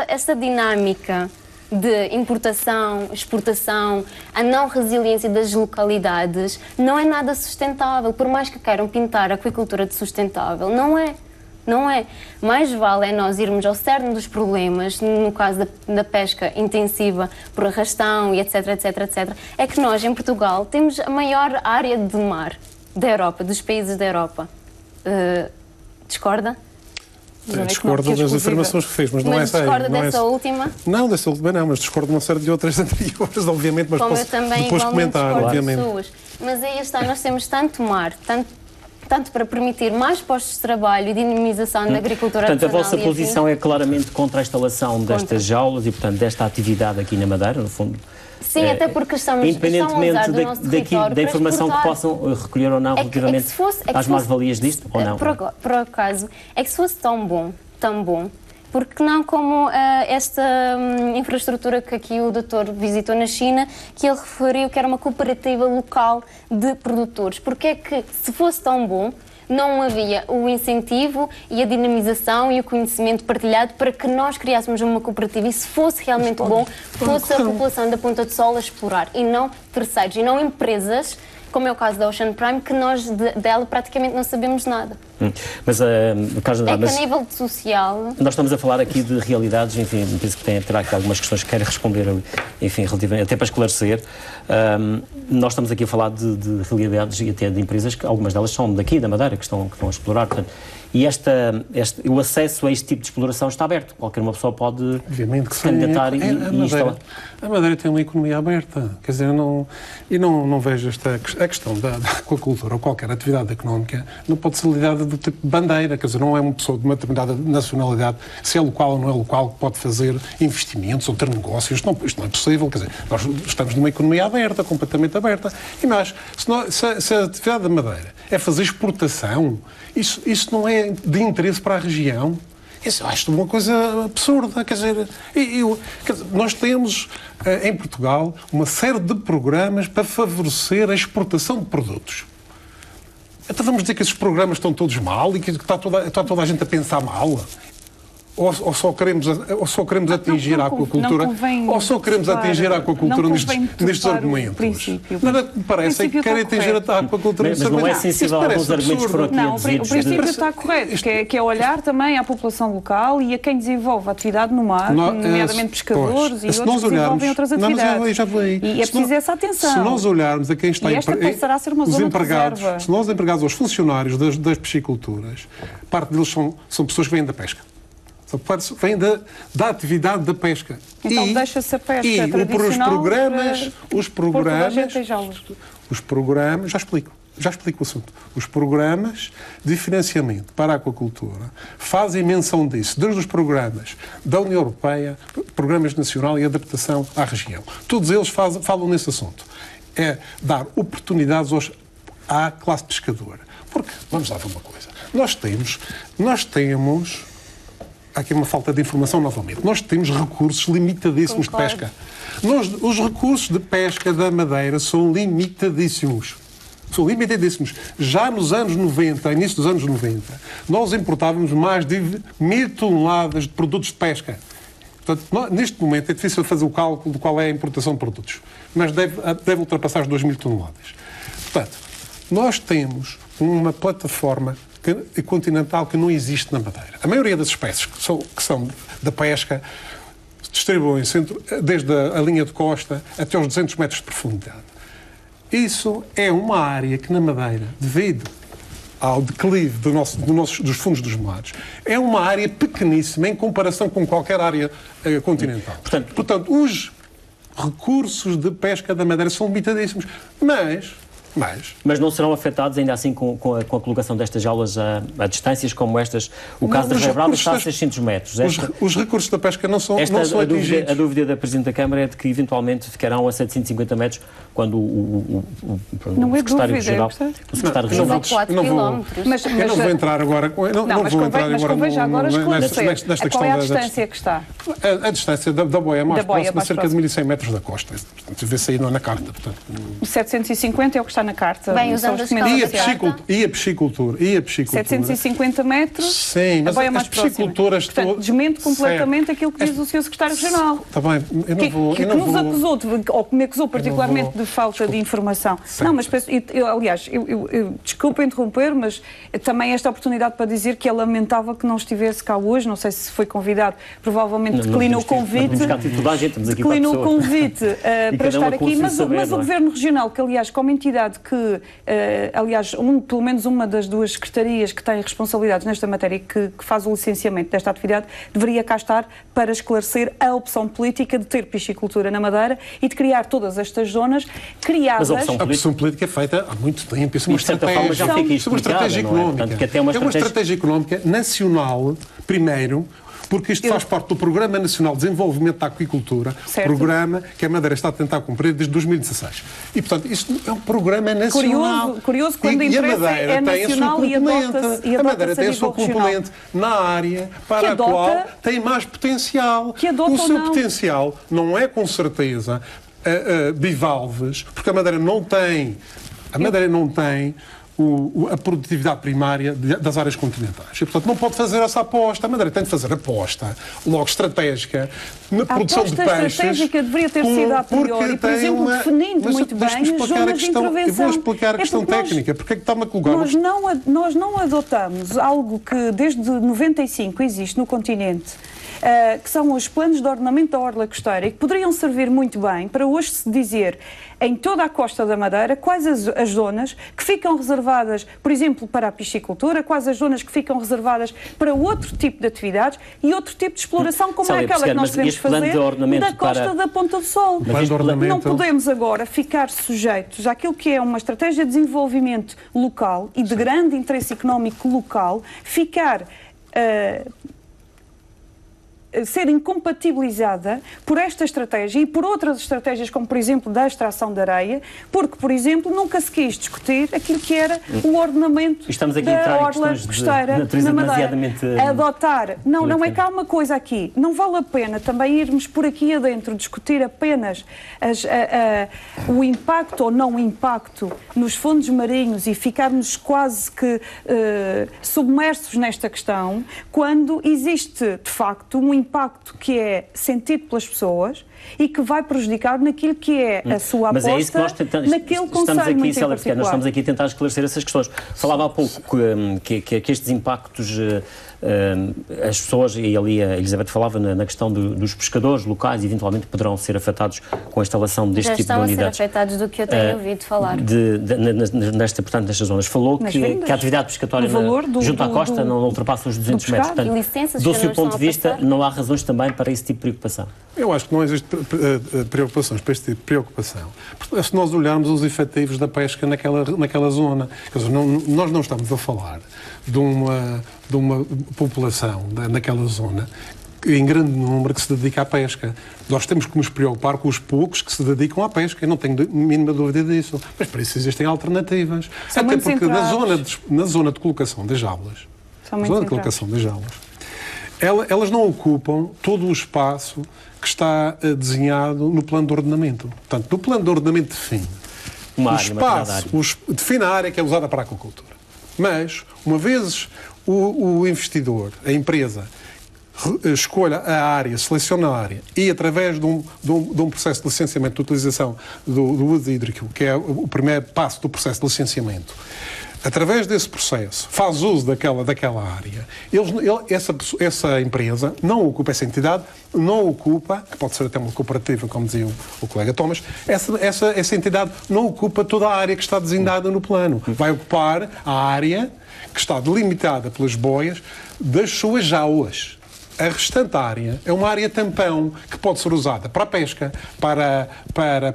esta dinâmica de importação, exportação, a não resiliência das localidades, não é nada sustentável. Por mais que queiram pintar a aquicultura de sustentável, não é. Não é. Mais vale nós irmos ao cerne dos problemas, no caso da pesca intensiva por arrastão e etc, etc, etc. É que nós, em Portugal, temos a maior área de mar da Europa, dos países da Europa. Discorda? Discordo das afirmações que fez, mas não é essa aí. Discorda dessa última? Não, dessa última não, mas discordo de uma série de outras anteriores, obviamente, mas como posso eu também, depois comentar, obviamente. Mas aí está, nós temos tanto mar, tanto para permitir mais postos de trabalho e dinamização da agricultura artesanal. Portanto, a vossa posição é claramente contra a instalação destas jaulas e, portanto, desta atividade aqui na Madeira, no fundo. Sim, até porque estão independentemente a usar do nosso território da informação que possam recolher ou não relativamente às mais-valias disto, ou não? Por acaso, é que se fosse tão bom, porque não como esta infraestrutura que aqui o doutor visitou na China, que ele referiu que era uma cooperativa local de produtores. Porque é que, se fosse tão bom, não havia o incentivo e a dinamização e o conhecimento partilhado para que nós criássemos uma cooperativa e, se fosse realmente bom, fosse a população da Ponta do Sol a explorar e não terceiros, e não empresas, como é o caso da Ocean Prime, que nós dela praticamente não sabemos nada. Mas, Carlos Andrade, a nível social... Nós estamos a falar aqui de realidades, enfim, penso que terá aqui algumas questões que quero responder, enfim, relativamente, até para esclarecer. Nós estamos aqui a falar de realidades e até de empresas que algumas delas são daqui, da Madeira, que estão a explorar, portanto, e o acesso a este tipo de exploração está aberto. Qualquer uma pessoa pode se candidatar e instalar. A Madeira tem uma economia aberta. Quer dizer, não vejo a questão da aquacultura ou qualquer atividade económica não pode ser lidada do tipo de bandeira. Quer dizer, não é uma pessoa de uma determinada nacionalidade, se é local ou não é local, que pode fazer investimentos ou ter negócios. Isto não é possível. Quer dizer, nós estamos numa economia aberta, completamente aberta. E mais, se a atividade da Madeira é fazer exportação, isso não é de interesse para a região. Isso eu acho uma coisa absurda. Quer dizer, nós temos em Portugal uma série de programas para favorecer a exportação de produtos. Então vamos dizer que esses programas estão todos mal e que está toda a gente a pensar mal? Ou só queremos atingir a aquacultura, ou só queremos atingir a aquacultura nestes argumentos. Nada que me parece é que querem atingir a aquacultura. Mas não é sensível a alguns argumentos que foram aqui dizidos. O princípio está correto, que é olhar também à população local e a quem desenvolve a atividade no mar, nomeadamente pescadores e outros que desenvolvem outras atividades. E é preciso essa atenção. Se nós olharmos a quem está passará a ser uma zona de reserva. Se nós empregados aos funcionários das pisciculturas, parte deles são pessoas que vêm da pesca. Vem da atividade da pesca. Então deixa-se a pesca tradicional os programas, já explico o assunto. Os programas de financiamento para a aquacultura fazem menção disso, desde os programas da União Europeia, programas nacional e adaptação à região. Todos eles falam nesse assunto. É dar oportunidades à classe pescadora. Porque, vamos lá ver uma coisa, nós temos, há aqui uma falta de informação novamente, nós temos recursos limitadíssimos de pesca. Os recursos de pesca da Madeira são limitadíssimos. São limitadíssimos. Já nos anos 90, início dos anos 90, nós importávamos mais de 1.000 toneladas de produtos de pesca. Portanto, neste momento é difícil fazer o cálculo de qual é a importação de produtos, mas deve ultrapassar as 2.000 toneladas. Portanto, nós temos uma plataforma continental que não existe na Madeira. A maioria das espécies que são da pesca distribuem-se desde a linha de costa até aos 200 metros de profundidade. Isso é uma área que na Madeira, devido ao declive dos fundos dos mares, é uma área pequeníssima em comparação com qualquer área continental. Portanto, os recursos de pesca da Madeira são limitadíssimos, mas não serão afetados ainda assim com a colocação destas jaulas a distâncias como estas? O caso da Ria Brava está a 600 metros. Os recursos da pesca não são atingidos. A dúvida da Presidente da Câmara é de que eventualmente ficarão a 750 metros quando o Secretário-Geral... O Secretário-Geral... Eu não vou entrar agora... Mas já agora esclarecer qual é a distância que está. A distância da boia mais próxima, cerca de 1.100 metros da costa. Portanto, vê-se aí na carta. 750 é o que está na carta. Bem, usando a escala e a piscicultura. 750 metros, sim, mas a boia mais piscicultura... Portanto, desmente completamente aquilo que diz o Sr. Secretário-Geral. Está bem, eu não vou... Que nos acusou, ou que me acusou particularmente de falta de informação. Certo. Não, mas aliás, desculpa interromper, mas também esta oportunidade para dizer que é lamentável que não estivesse cá hoje, não sei se foi convidado, provavelmente declinou o convite. Declinou o convite para estar aqui, mas o Governo Regional, que aliás, como entidade que, aliás, pelo menos uma das duas secretarias que têm responsabilidades nesta matéria, que faz o licenciamento desta atividade, deveria cá estar para esclarecer a opção política de ter piscicultura na Madeira e de criar todas estas zonas criadas... Mas a opção política é feita há muito tempo. Isso é uma estratégia económica. É uma estratégia económica nacional, primeiro, porque isto faz parte do Programa Nacional de Desenvolvimento da Aquicultura, programa que a Madeira está a tentar cumprir desde 2016. E, portanto, isto é um programa nacional. Curioso quando a empresa é nacional e adota-se a Madeira tem a sua componente na área para a qual tem mais potencial. O seu potencial não é, com certeza, bivalves, porque a Madeira não tem a produtividade primária das áreas continentais. E, portanto, não pode fazer essa aposta. A Madeira tem de fazer aposta, logo estratégica, na produção de peixes. A estratégica deveria ter sido a priori, por exemplo, definindo muito bem as zonas de intervenção. Eu vou explicar a questão técnica. Porque é que está-me a colocar? Nós não adotamos algo que desde 95 existe no continente, que são os planos de ordenamento da orla costeira e que poderiam servir muito bem para hoje se dizer em toda a costa da Madeira quais as zonas que ficam reservadas, por exemplo, para a piscicultura, quais as zonas que ficam reservadas para outro tipo de atividades e outro tipo de exploração, como é aquela que nós devemos fazer da costa da Ponta do Sol. Não podemos agora ficar sujeitos àquilo que é uma estratégia de desenvolvimento local e de grande interesse económico local, ficar... ser incompatibilizada por esta estratégia e por outras estratégias, como, por exemplo, da extração de areia, porque, por exemplo, nunca se quis discutir aquilo que era o ordenamento da orla costeira na Madeira. Adotar... Não é cá uma coisa aqui. Não vale a pena também irmos por aqui adentro discutir apenas o impacto ou não impacto nos fundos marinhos e ficarmos quase que submersos nesta questão, quando existe, de facto, um impacto que é sentido pelas pessoas e que vai prejudicar naquilo que é a sua aposta, mas é isso que nós tentamos, naquele conselho muito em particular. Nós estamos aqui a tentar esclarecer essas questões. Falava há pouco que estes impactos, as pessoas, e ali a Elizabeth falava na questão dos pescadores locais, eventualmente poderão ser afetados com a instalação deste tipo de unidades. Já estão a ser afetados do que eu tenho ouvido falar. Portanto, nestas zonas. Falou que a atividade pescatória junto à costa não ultrapassa os 200 metros. Portanto, do seu ponto de vista, não há razões também para esse tipo de preocupação? Eu acho que não existe preocupações para este tipo de preocupação. Porque se nós olharmos os efetivos da pesca naquela zona, quer dizer, nós não estamos a falar de uma população naquela zona em grande número que se dedica à pesca. Nós temos que nos preocupar com os poucos que se dedicam à pesca. Eu não tenho mínima dúvida disso. Mas para isso existem alternativas. São até muito porque centrados. na zona de colocação das jaulas, São muito centrados. elas não ocupam todo o espaço que está desenhado no plano de ordenamento. Portanto, no plano de ordenamento define Uma o área, uma determinada espaço, define a área que é usada para a aquacultura. Mas, uma vez o investidor, a empresa, escolha a área, seleciona a área e, através de um processo de licenciamento de utilização do uso hídrico, que é o primeiro passo do processo de licenciamento, através desse processo, faz uso daquela área, essa empresa não ocupa, essa entidade não ocupa, que pode ser até uma cooperativa, como dizia o colega Thomas, essa entidade não ocupa toda a área que está designada no plano. Vai ocupar a área que está delimitada pelas boias das suas jaulas. A restante área é uma área tampão que pode ser usada para a pesca,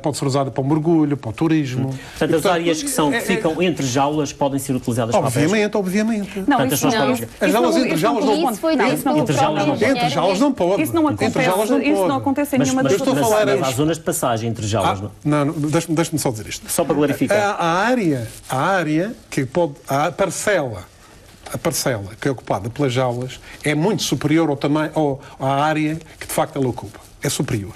pode ser usada para o mergulho, para o turismo. Portanto, as áreas que ficam entre jaulas podem ser utilizadas para a pesca? Obviamente. Não, Portanto, isso não. As jaulas entre jaulas não Isso foi dito pelo Entre jaulas próprio não. engenheiro Entre jaulas não pode. Isso não acontece, Entre jaulas não isso não pode. acontece em nenhuma Mas das outras áreas. há zonas de passagem entre jaulas. Não, deixa-me só dizer isto. Só para clarificar. A área que pode. A parcela que é ocupada pelas jaulas é muito superior ao tamanho, à área que de facto ela ocupa. É superior.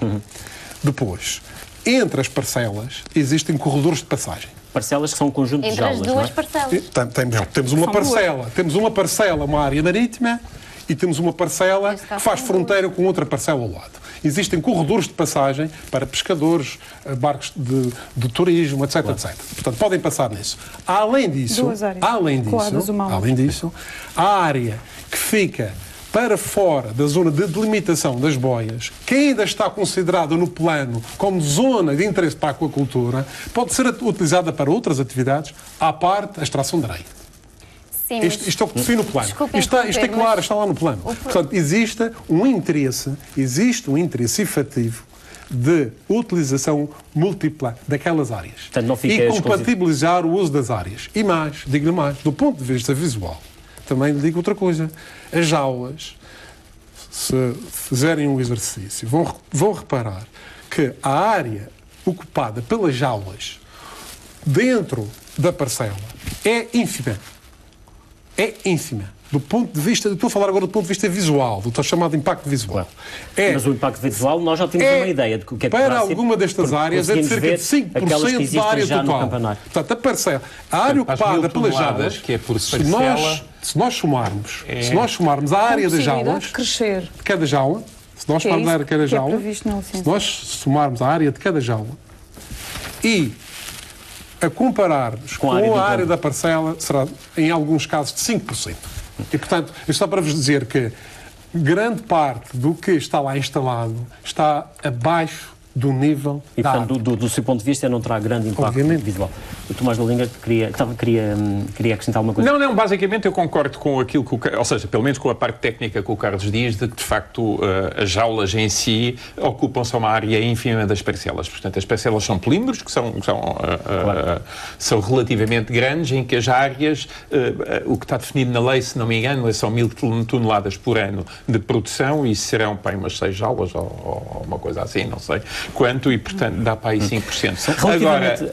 Depois, entre as parcelas, existem corredores de passagem. Parcelas que são um conjunto de Entre as jaulas, duas não é? parcelas. Temos uma São parcela. Temos uma parcela, uma área marítima, e temos uma parcela Neste caso, que faz são fronteira com outra parcela ao lado. Existem corredores de passagem para pescadores, barcos de turismo, etc, etc. Portanto, podem passar nisso. Além disso, Duas áreas coladas uma à outra. a área que fica para fora da zona de delimitação das boias, que ainda está considerada no plano como zona de interesse para a aquacultura, pode ser utilizada para outras atividades, à parte a extração de areia. Sim, mas Isto é o que define o plano. Desculpem Isto é interromper, claro, mas está lá no plano. Portanto, existe um interesse efetivo de utilização múltipla daquelas áreas. Portanto, não fica e exclusivo. compatibilizar o uso das áreas. E mais, digo-lhe mais, do ponto de vista visual, também lhe digo outra coisa. As jaulas, se fizerem um exercício, vão reparar que a área ocupada pelas jaulas dentro da parcela é ínfima. É ínfima. Do ponto de vista, estou a falar agora do ponto de vista visual, do tal chamado impacto visual. Mas o impacto visual, nós já temos uma ideia de que é que para poderá ser, alguma destas áreas é de cerca de 5% da área total. Portanto, a parcela, a área ocupada pelas jaulas, que é por se parcela, nós somarmos a área das possibilidade jaulas, de crescer. de cada jaula, se nós Que é somarmos a isso área de cada que é jaula, previsto na licença. se nós somarmos a área de cada jaula e a compararmos com a área da parcela, será, em alguns casos, de 5%. E, portanto, isto só para vos dizer que grande parte do que está lá instalado está abaixo do nível E, da portanto, área. do seu ponto de vista, não terá grande impacto Obviamente. visual. O Tomás da Linga queria acrescentar alguma coisa? Não, basicamente eu concordo com aquilo que ou seja, pelo menos com a parte técnica que o Carlos diz, de que de facto as jaulas em si ocupam só uma área ínfima das parcelas. Portanto, as parcelas são polímeros, que são relativamente grandes, em que as áreas, o que está definido na lei, se não me engano, são 1000 toneladas por ano de produção, e serão para aí umas 6 jaulas ou uma coisa assim, não sei quanto, e portanto dá para aí 5%.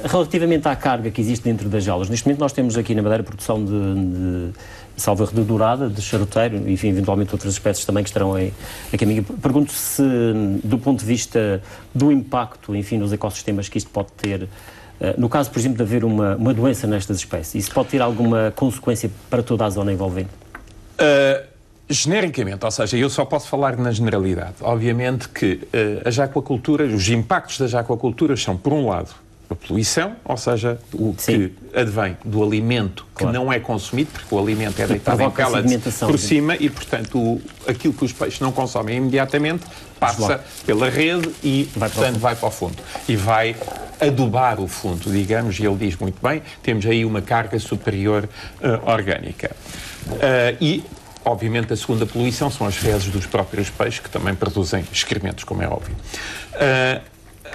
Relativamente à carga que existe dentro das jaulas, neste momento nós temos aqui na Madeira produção de salvo erro de dourada, de charuteiro, enfim, eventualmente outras espécies também que estarão a caminho. Pergunto se, do ponto de vista do impacto, enfim, nos ecossistemas que isto pode ter, no caso, por exemplo, de haver uma doença nestas espécies, isso pode ter alguma consequência para toda a zona envolvente? Genericamente, ou seja, eu só posso falar na generalidade. Obviamente que as aquaculturas, os impactos das aquaculturas são, por um lado, a poluição, ou seja, o que advém do alimento que não é consumido, porque o alimento é deitado em pellets por cima e, portanto, aquilo que os peixes não consomem imediatamente passa pela rede e, portanto, vai para o fundo. E vai adubar o fundo, digamos, e ele diz muito bem, temos aí uma carga superior orgânica. Obviamente, a segunda poluição são as fezes dos próprios peixes, que também produzem excrementos, como é óbvio.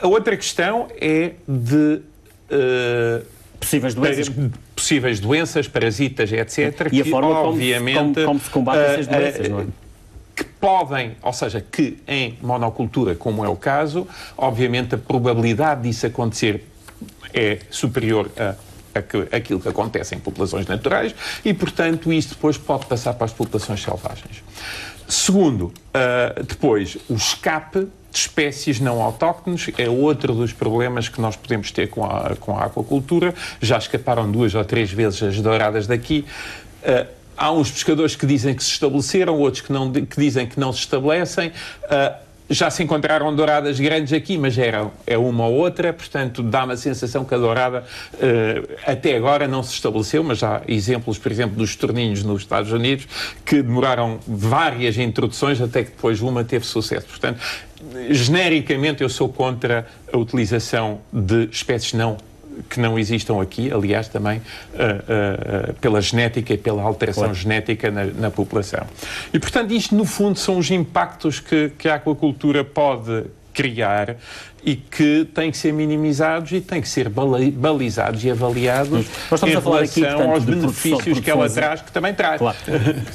A outra questão é de possíveis doenças, parasitas, etc. E a forma obviamente, como se combate essas doenças, não é? que podem, ou seja, que em monocultura, como é o caso, obviamente a probabilidade disso acontecer é superior aquilo que acontece em populações naturais e, portanto, isso depois pode passar para as populações selvagens. Segundo, depois, o escape de espécies não autóctones é outro dos problemas que nós podemos ter com a aquacultura. Já escaparam 2 ou 3 vezes as douradas daqui. Há uns pescadores que dizem que se estabeleceram, outros que dizem que não se estabelecem. Já se encontraram douradas grandes aqui, mas é uma ou outra, portanto dá-me a sensação que a dourada até agora não se estabeleceu, mas há exemplos, por exemplo, dos torninhos nos Estados Unidos, que demoraram várias introduções até que depois uma teve sucesso. Portanto, genericamente eu sou contra a utilização de espécies que não existam aqui, aliás, também pela genética e pela alteração genética na população. E, portanto, isto, no fundo, são os impactos que a aquacultura pode criar e que têm que ser minimizados e têm que ser balizados e avaliados em relação aos benefícios que ela traz, que também traz. Claro.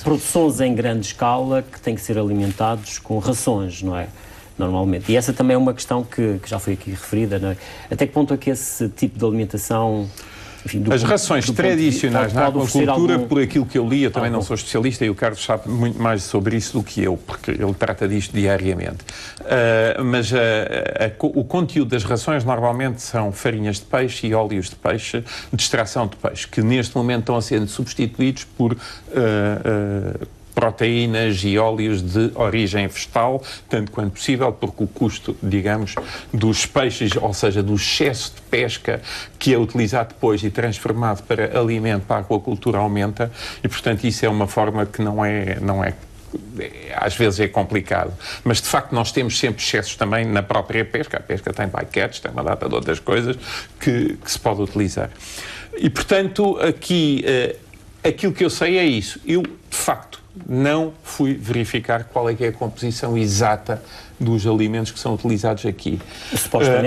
Produções em grande escala que têm que ser alimentados com rações, não é? Normalmente. E essa também é uma questão que já foi aqui referida, não é? Até que ponto é que esse tipo de alimentação... Enfim, as rações tradicionais na aquacultura, por aquilo que eu li, eu também não sou especialista e o Carlos sabe muito mais sobre isso do que eu, porque ele trata disto diariamente. Mas o conteúdo das rações normalmente são farinhas de peixe e óleos de peixe, de extração de peixe, que neste momento estão a ser substituídos por proteínas e óleos de origem vegetal, tanto quanto possível, porque o custo, digamos, dos peixes, ou seja, do excesso de pesca que é utilizado depois e transformado para alimento para a aquacultura aumenta e, portanto, isso é uma forma que não é às vezes é complicado. Mas, de facto, nós temos sempre excessos também na própria pesca. A pesca tem bycatch, tem uma data de outras coisas que se pode utilizar. E, portanto, aqui, aquilo que eu sei é isso. Eu, de facto, não fui verificar qual é que é a composição exata dos alimentos que são utilizados aqui.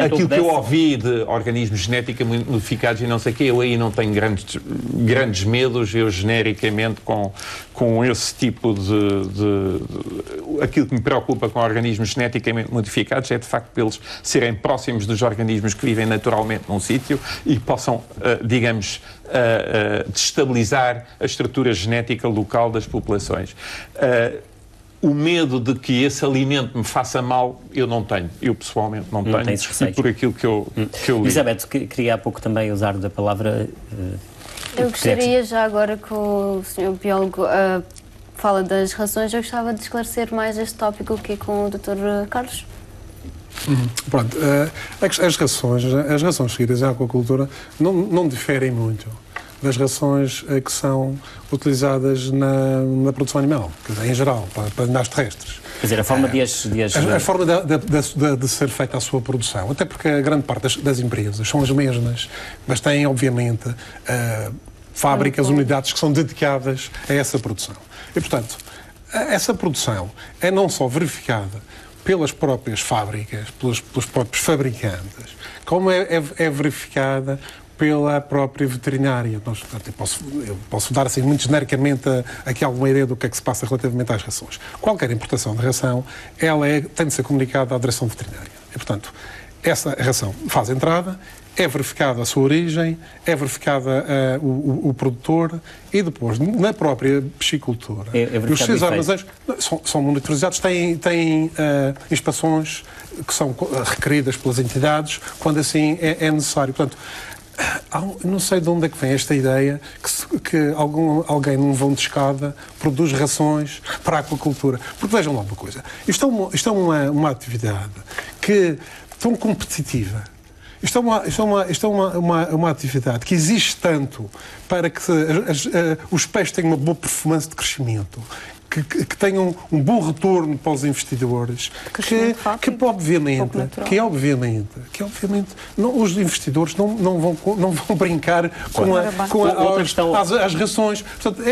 Aquilo que eu ouvi de organismos geneticamente modificados e não sei o quê, eu aí não tenho grandes medos, eu genericamente com esse tipo aquilo que me preocupa com organismos geneticamente modificados é de facto eles serem próximos dos organismos que vivem naturalmente num sítio e possam, digamos, destabilizar a estrutura genética local das populações. O medo de que esse alimento me faça mal, eu não tenho. Eu, pessoalmente, não tenho. E por aquilo que eu li. Elizabeth, queria há pouco também usar da palavra... Eu gostaria, já agora que o Sr. Biólogo fala das rações, eu gostava de esclarecer mais este tópico aqui com o Dr. Carlos. Pronto, as rações seguidas à aquacultura não diferem muito das rações que são utilizadas na produção animal, quer dizer, em geral, para animais terrestres. Quer dizer, a forma a forma de ser feita a sua produção, até porque a grande parte das empresas são as mesmas, mas têm, obviamente, fábricas, unidades que são dedicadas a essa produção. E, portanto, essa produção é não só verificada pelas próprias fábricas, pelos próprios fabricantes, como é verificada pela própria veterinária. Eu posso dar assim muito genericamente aqui alguma ideia do que é que se passa relativamente às rações. Qualquer importação de ração, ela tem de ser comunicada à direção veterinária. E, portanto, essa ração faz entrada, é verificada a sua origem, é verificada o produtor e depois, na própria piscicultura, os seus armazéns são monitorizados, têm inspeções que são requeridas pelas entidades quando assim é necessário. Portanto, não sei de onde é que vem esta ideia que alguém num vão de escada produz rações para a aquacultura. Porque vejam lá uma coisa, isto é uma atividade que tão competitiva. Isto é uma atividade que existe tanto para que os peixes tenham uma boa performance de crescimento, que tenham um bom retorno para os investidores, que obviamente os investidores não vão brincar com as rações. Portanto,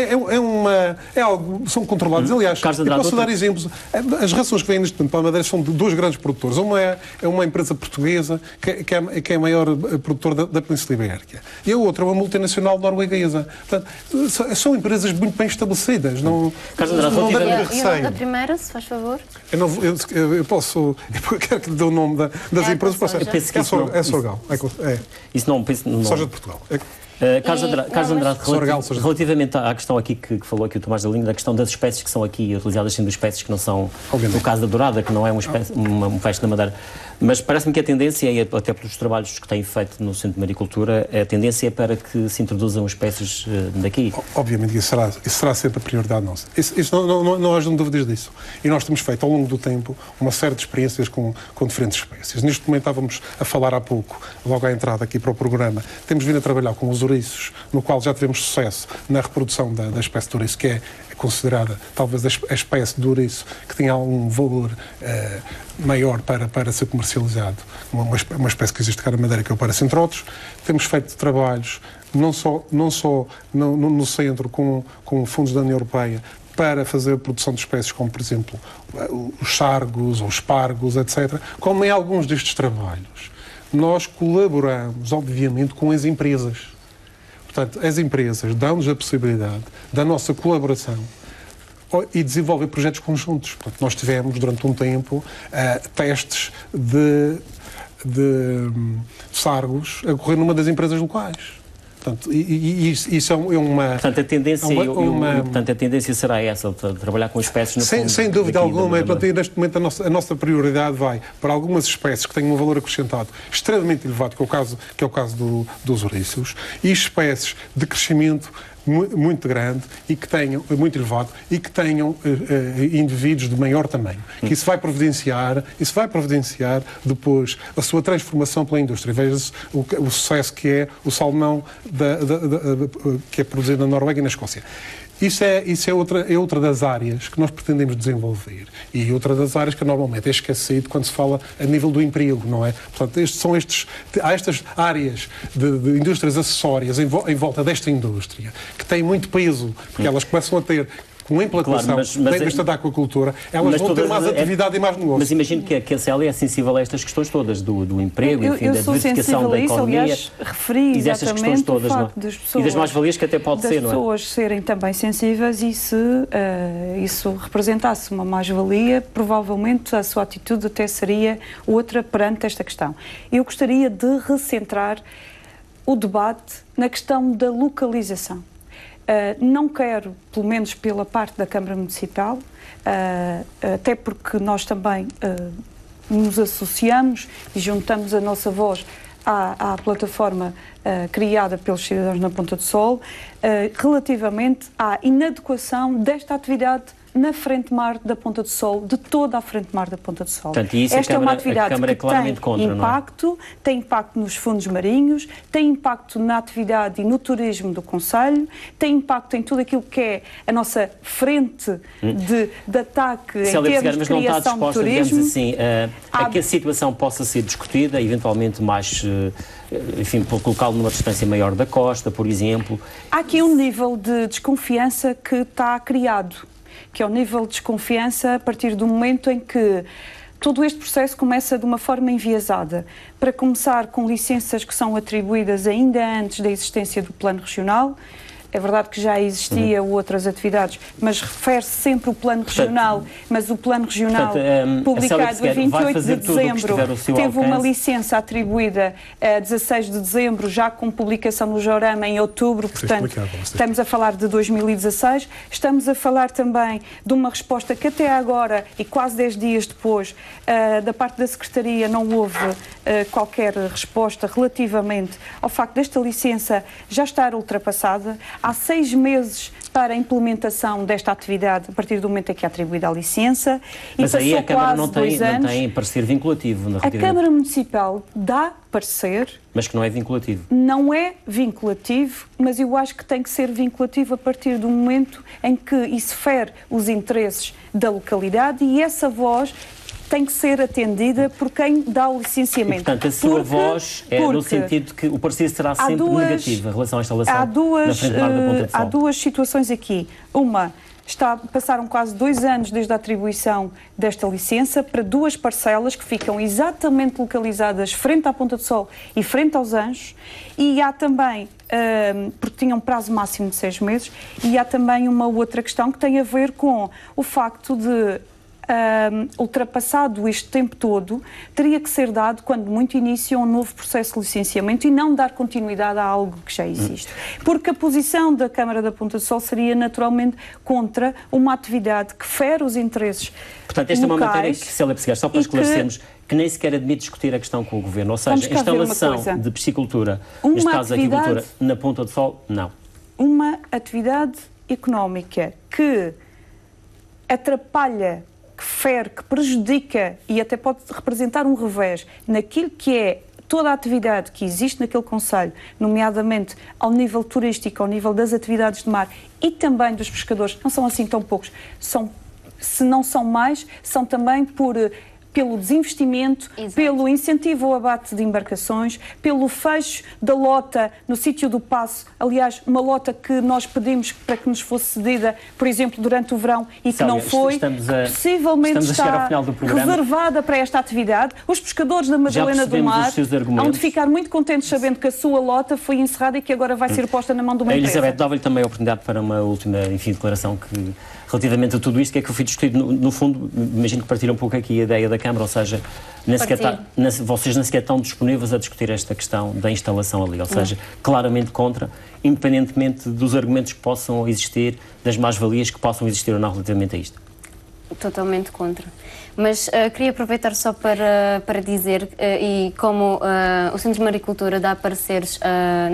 é algo, são controlados. Aliás, posso dar exemplos. As rações que vêm neste momento para a Madeira são de dois grandes produtores. Uma é uma empresa portuguesa que é a maior produtora da Península Ibérica. E a outra é uma multinacional norueguesa. Portanto, são empresas muito bem estabelecidas. Não... relativamente... E o nome da primeira, se faz favor? Eu posso... Eu quero que lhe dê o nome das empresas. Eu penso que é Sorgal. Isso não... Soja de Portugal. Carlos Andrade, relativamente à questão aqui que falou aqui o Tomás da Linha, da questão das espécies que são aqui utilizadas, sendo espécies que não são, no caso da dourada, que não é um peixe da Madeira, mas parece-me que a tendência, e até pelos trabalhos que têm feito no Centro de Maricultura, a tendência é para que se introduzam espécies daqui. Obviamente, isso será sempre a prioridade nossa. Isso não haja dúvidas disso. E nós temos feito, ao longo do tempo, uma série de experiências com diferentes espécies. Neste momento estávamos a falar há pouco, logo à entrada aqui para o programa, temos vindo a trabalhar com os ouriços, no qual já tivemos sucesso na reprodução da espécie de ouriço, que é considerada talvez a espécie de ouriço que tem algum valor maior para ser comercializado. Uma espécie que existe cá na Madeira, que é o Paracentrotus. Temos feito trabalhos, não só no centro, com fundos da União Europeia, para fazer a produção de espécies como, por exemplo, os sargos, os espargos, etc. Como em alguns destes trabalhos, nós colaboramos, obviamente, com as empresas. Portanto, as empresas dão-nos a possibilidade da nossa colaboração e desenvolver projetos conjuntos. Portanto, nós tivemos, durante um tempo, testes de sargos a correr numa das empresas locais. Portanto, isso é uma... Portanto, a tendência será essa, de trabalhar com espécies no fundo, sem dúvida alguma. Neste momento, a nossa prioridade vai para algumas espécies que têm um valor acrescentado extremamente elevado, que é o caso dos ouriços, e espécies de crescimento muito grande e que tenham, muito elevado, e que tenham indivíduos de maior tamanho. Que isso vai providenciar depois a sua transformação pela indústria. Veja-se o sucesso que é o salmão que é produzido na Noruega e na Escócia. Isso é outra das áreas que nós pretendemos desenvolver, e outra das áreas que normalmente é esquecido quando se fala a nível do emprego, não é? Portanto, há estas áreas de indústrias acessórias em volta desta indústria que têm muito peso, porque elas começam a ter, com a implantação da indústria da aquacultura, elas vão ter mais atividade e mais negócio. Mas imagino que a CELE é sensível a estas questões todas, do emprego, enfim, da diversificação da economia. Aliás, referi e destas questões todas, o facto das pessoas, e das mais-valias que até pode ser, não é? Das pessoas serem também sensíveis, e se isso representasse uma mais-valia, provavelmente a sua atitude até seria outra perante esta questão. Eu gostaria de recentrar o debate na questão da localização. Não quero, pelo menos pela parte da Câmara Municipal, até porque nós também nos associamos e juntamos a nossa voz à plataforma criada pelos cidadãos na Ponta do Sol, relativamente à inadequação desta atividade na frente-mar da Ponta do Sol, de toda a frente-mar da Ponta do Sol. Portanto, isso esta é uma atividade que tem impacto nos fundos marinhos, tem impacto na atividade e no turismo do concelho, tem impacto em tudo aquilo que é a nossa frente de ataque em termos de criação de turismo. Digamos assim, a que a situação possa ser discutida, eventualmente mais, enfim, colocá-lo numa distância maior da costa, por exemplo. Há aqui um nível de desconfiança que está criado, que é o nível de desconfiança a partir do momento em que todo este processo começa de uma forma enviesada. Para começar, com licenças que são atribuídas ainda antes da existência do plano regional. É verdade que já existia outras atividades, mas refere-se sempre o plano regional, mas o plano regional, publicado a 28 de dezembro, teve uma licença atribuída a 16 de dezembro, já com publicação no Jorama em outubro, portanto, estamos a falar de 2016, estamos a falar também de uma resposta que até agora, e quase 10 dias depois, da parte da Secretaria não houve qualquer resposta relativamente ao facto desta licença já estar ultrapassada. Há 6 meses para a implementação desta atividade a partir do momento em que é atribuída a licença. Mas aí a Câmara não tem parecer vinculativo. A Câmara Municipal dá parecer... Mas que não é vinculativo. Não é vinculativo, mas eu acho que tem que ser vinculativo a partir do momento em que isso fere os interesses da localidade, e essa voz tem que ser atendida por quem dá o licenciamento. E, portanto, a sua voz é no sentido de que o parecer será sempre negativo em relação à instalação na frente-mar da Ponta do Sol. Há duas situações aqui. Uma, passaram quase 2 anos desde a atribuição desta licença para 2 parcelas que ficam exatamente localizadas frente à Ponta do Sol e frente aos Anjos, e há também porque tinha um prazo máximo de 6 meses, e há também uma outra questão que tem a ver com o facto de, ultrapassado este tempo todo, teria que ser dado, quando muito inicia, um novo processo de licenciamento e não dar continuidade a algo que já existe. Porque a posição da Câmara da Ponta do Sol seria naturalmente contra uma atividade que fere os interesses. Portanto, esta locais, é uma matéria que, Célia Pessegueiros, só para esclarecermos, que nem sequer admite discutir a questão com o Governo, ou seja, a instalação de piscicultura, neste caso a aquicultura, na Ponta do Sol, não. Uma atividade económica que atrapalha, que fere, que prejudica e até pode representar um revés naquilo que é toda a atividade que existe naquele concelho, nomeadamente ao nível turístico, ao nível das atividades de mar e também dos pescadores, não são assim tão poucos, se não são mais, são também pelo desinvestimento, Exato. Pelo incentivo ao abate de embarcações, pelo fecho da lota no sítio do Paço, aliás, uma lota que nós pedimos para que nos fosse cedida, por exemplo, durante o verão e que não foi, possivelmente está reservada para esta atividade. Os pescadores da Madalena do Mar hão de ficar muito contentes sabendo que a sua lota foi encerrada e que agora vai ser posta na mão de uma empresa. Elizabeth, dava-lhe também a oportunidade para uma última, declaração que, relativamente a tudo isto, que é que foi discutido, no fundo, imagino que partiram um pouco aqui a ideia da Câmara, ou seja, vocês nem sequer estão disponíveis a discutir esta questão da instalação ali, ou seja, claramente contra, independentemente dos argumentos que possam existir, das mais-valias que possam existir ou não relativamente a isto. Totalmente contra. Mas queria aproveitar só para dizer, e como o Centro de Maricultura dá pareceres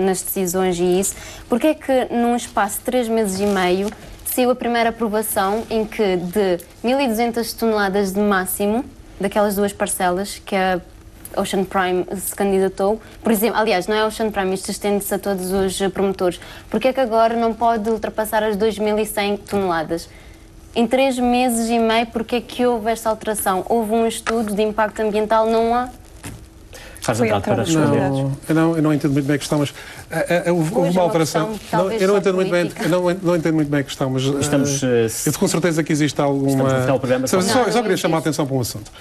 nas decisões e isso, porque é que num espaço de 3 meses e meio saiu a primeira aprovação em que de 1.200 toneladas de máximo, daquelas 2 parcelas que a Ocean Prime se candidatou, por exemplo, aliás, não é a Ocean Prime, isto estende-se a todos os promotores, porque é que agora não pode ultrapassar as 2.100 toneladas? Em 3 meses e meio, porque é que houve esta alteração? Houve um estudo de impacto ambiental, não há? Faz vontade para responder. Eu não entendo muito bem a questão, mas houve uma alteração. Eu não entendo muito bem a questão, mas eu com certeza que existe alguma... Só queria chamar a atenção para um assunto.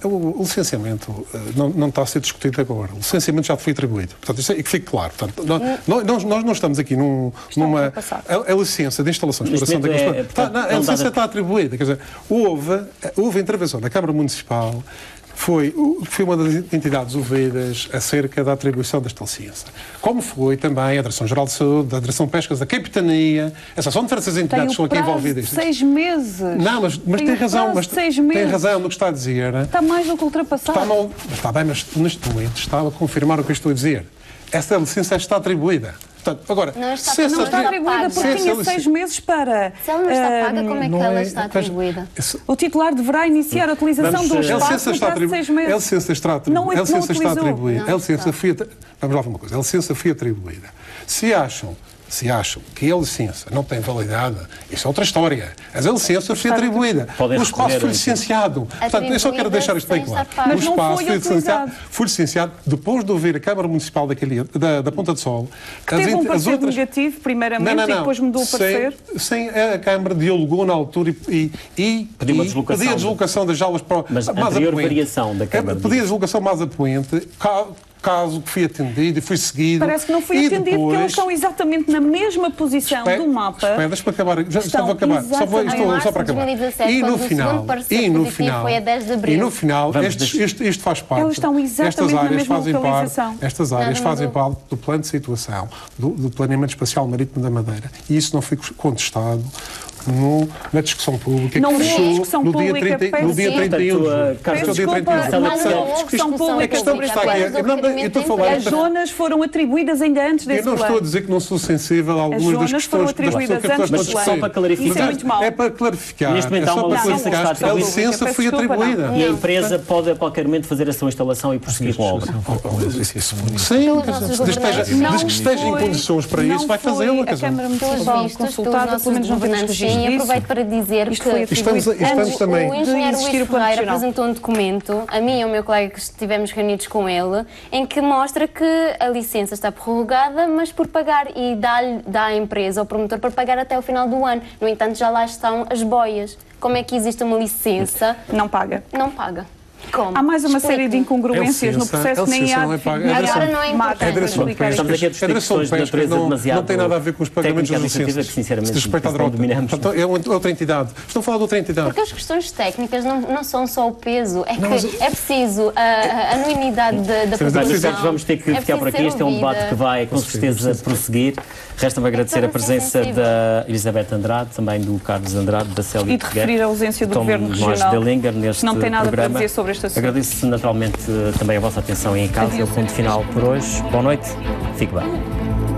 O licenciamento não está a ser discutido agora. O licenciamento já foi atribuído. Portanto, isso é que fique claro. Portanto, nós não estamos aqui numa... A licença de instalações de exploração daqueles... A licença está atribuída. Quer dizer, houve intervenção da Câmara Municipal. Foi uma das entidades ouvidas acerca da atribuição desta licença. Como foi também a Direção-Geral de Saúde, a Direção de Pescas, a Capitania, essas são diversas entidades que estão aqui envolvidas. 6 meses. Não, mas tem razão, tem razão no que está a dizer. Está mais do que ultrapassado. Está bem, mas neste momento está a confirmar o que eu estou a dizer. Essa licença está atribuída. Portanto, agora, não está atribuída porque tinha 6 meses para... Se ela não está paga, como é que ela está atribuída? O titular deverá iniciar a utilização do espaço no prazo de 6 meses. A licença está atribuída. Vamos lá ver uma coisa. A licença foi atribuída. Se acham que a licença não tem validade, isso é outra história. Mas a licença foi atribuída. O espaço foi licenciado. Portanto, eu só quero deixar isto bem claro. Mas não foi licenciado depois de ouvir a Câmara Municipal da Ponta do Sol. Que teve um parecer negativo, primeiramente, e depois mudou o parecer. Sem a Câmara dialogou na altura e pediu a deslocação das jaulas para mais apoente. Pediu a deslocação mais apoente, caso que foi atendido e foi seguido. Parece que não foi atendido, depois, porque eles estão exatamente na mesma posição do mapa. Deixa-me acabar. Já vou acabar. Só para acabar. 2017, e no final, isto faz parte. Eles estão exatamente na mesma localização. Estas áreas fazem parte do plano de situação, do Planeamento Espacial Marítimo da Madeira. E isso não foi contestado na discussão pública não que fechou no dia 31 de julho. As zonas foram atribuídas ainda antes desse plano. Eu não estou a dizer que não sou sensível a algumas das questões das pessoas, mas só para clarificar. Isso é muito mau. É para clarificar. Neste momento há uma licença que está a licença foi atribuída. E a empresa pode a qualquer momento fazer a sua instalação e prosseguir com a obra. Sim, desde que esteja em condições para isso, vai fazê-lo. A Câmara Municipal consultada, pelo menos não temos registro. E aproveito para dizer que o engenheiro Luís Ferreira apresentou um documento, a mim e ao meu colega que estivemos reunidos com ele, em que mostra que a licença está prorrogada, mas por pagar, e dá à empresa, ao promotor, para pagar até o final do ano. No entanto, já lá estão as boias. Como é que existe uma licença? Não paga. Não paga. Como? Há mais uma Explique-me. série de incongruências no processo que nem há é paga. Agora não é importante. Estamos aqui a discutir questões de natureza demasiado não tem nada a ver com os pagamentos das técnica-administrativa licenças. que, sinceramente, Se respeita a nem droga. dominamos. Portanto, é outra entidade. Estão a falar de outra entidade. Porque as questões técnicas não são só o peso, é que Não, mas- é preciso a anuidade da Sim, mas produção. Vamos ter que ficar por aqui. Este é um debate que vai com certeza prosseguir. Resta-me agradecer a presença da Elizabeth Andrade, também do Carlos Andrade, da Célia E de referir a ausência do Governo Regional, Delinger neste não tem nada programa. para dizer sobre este assunto. Agradeço naturalmente também a vossa atenção em casa. É o ponto final por hoje. Boa noite. Fique bem.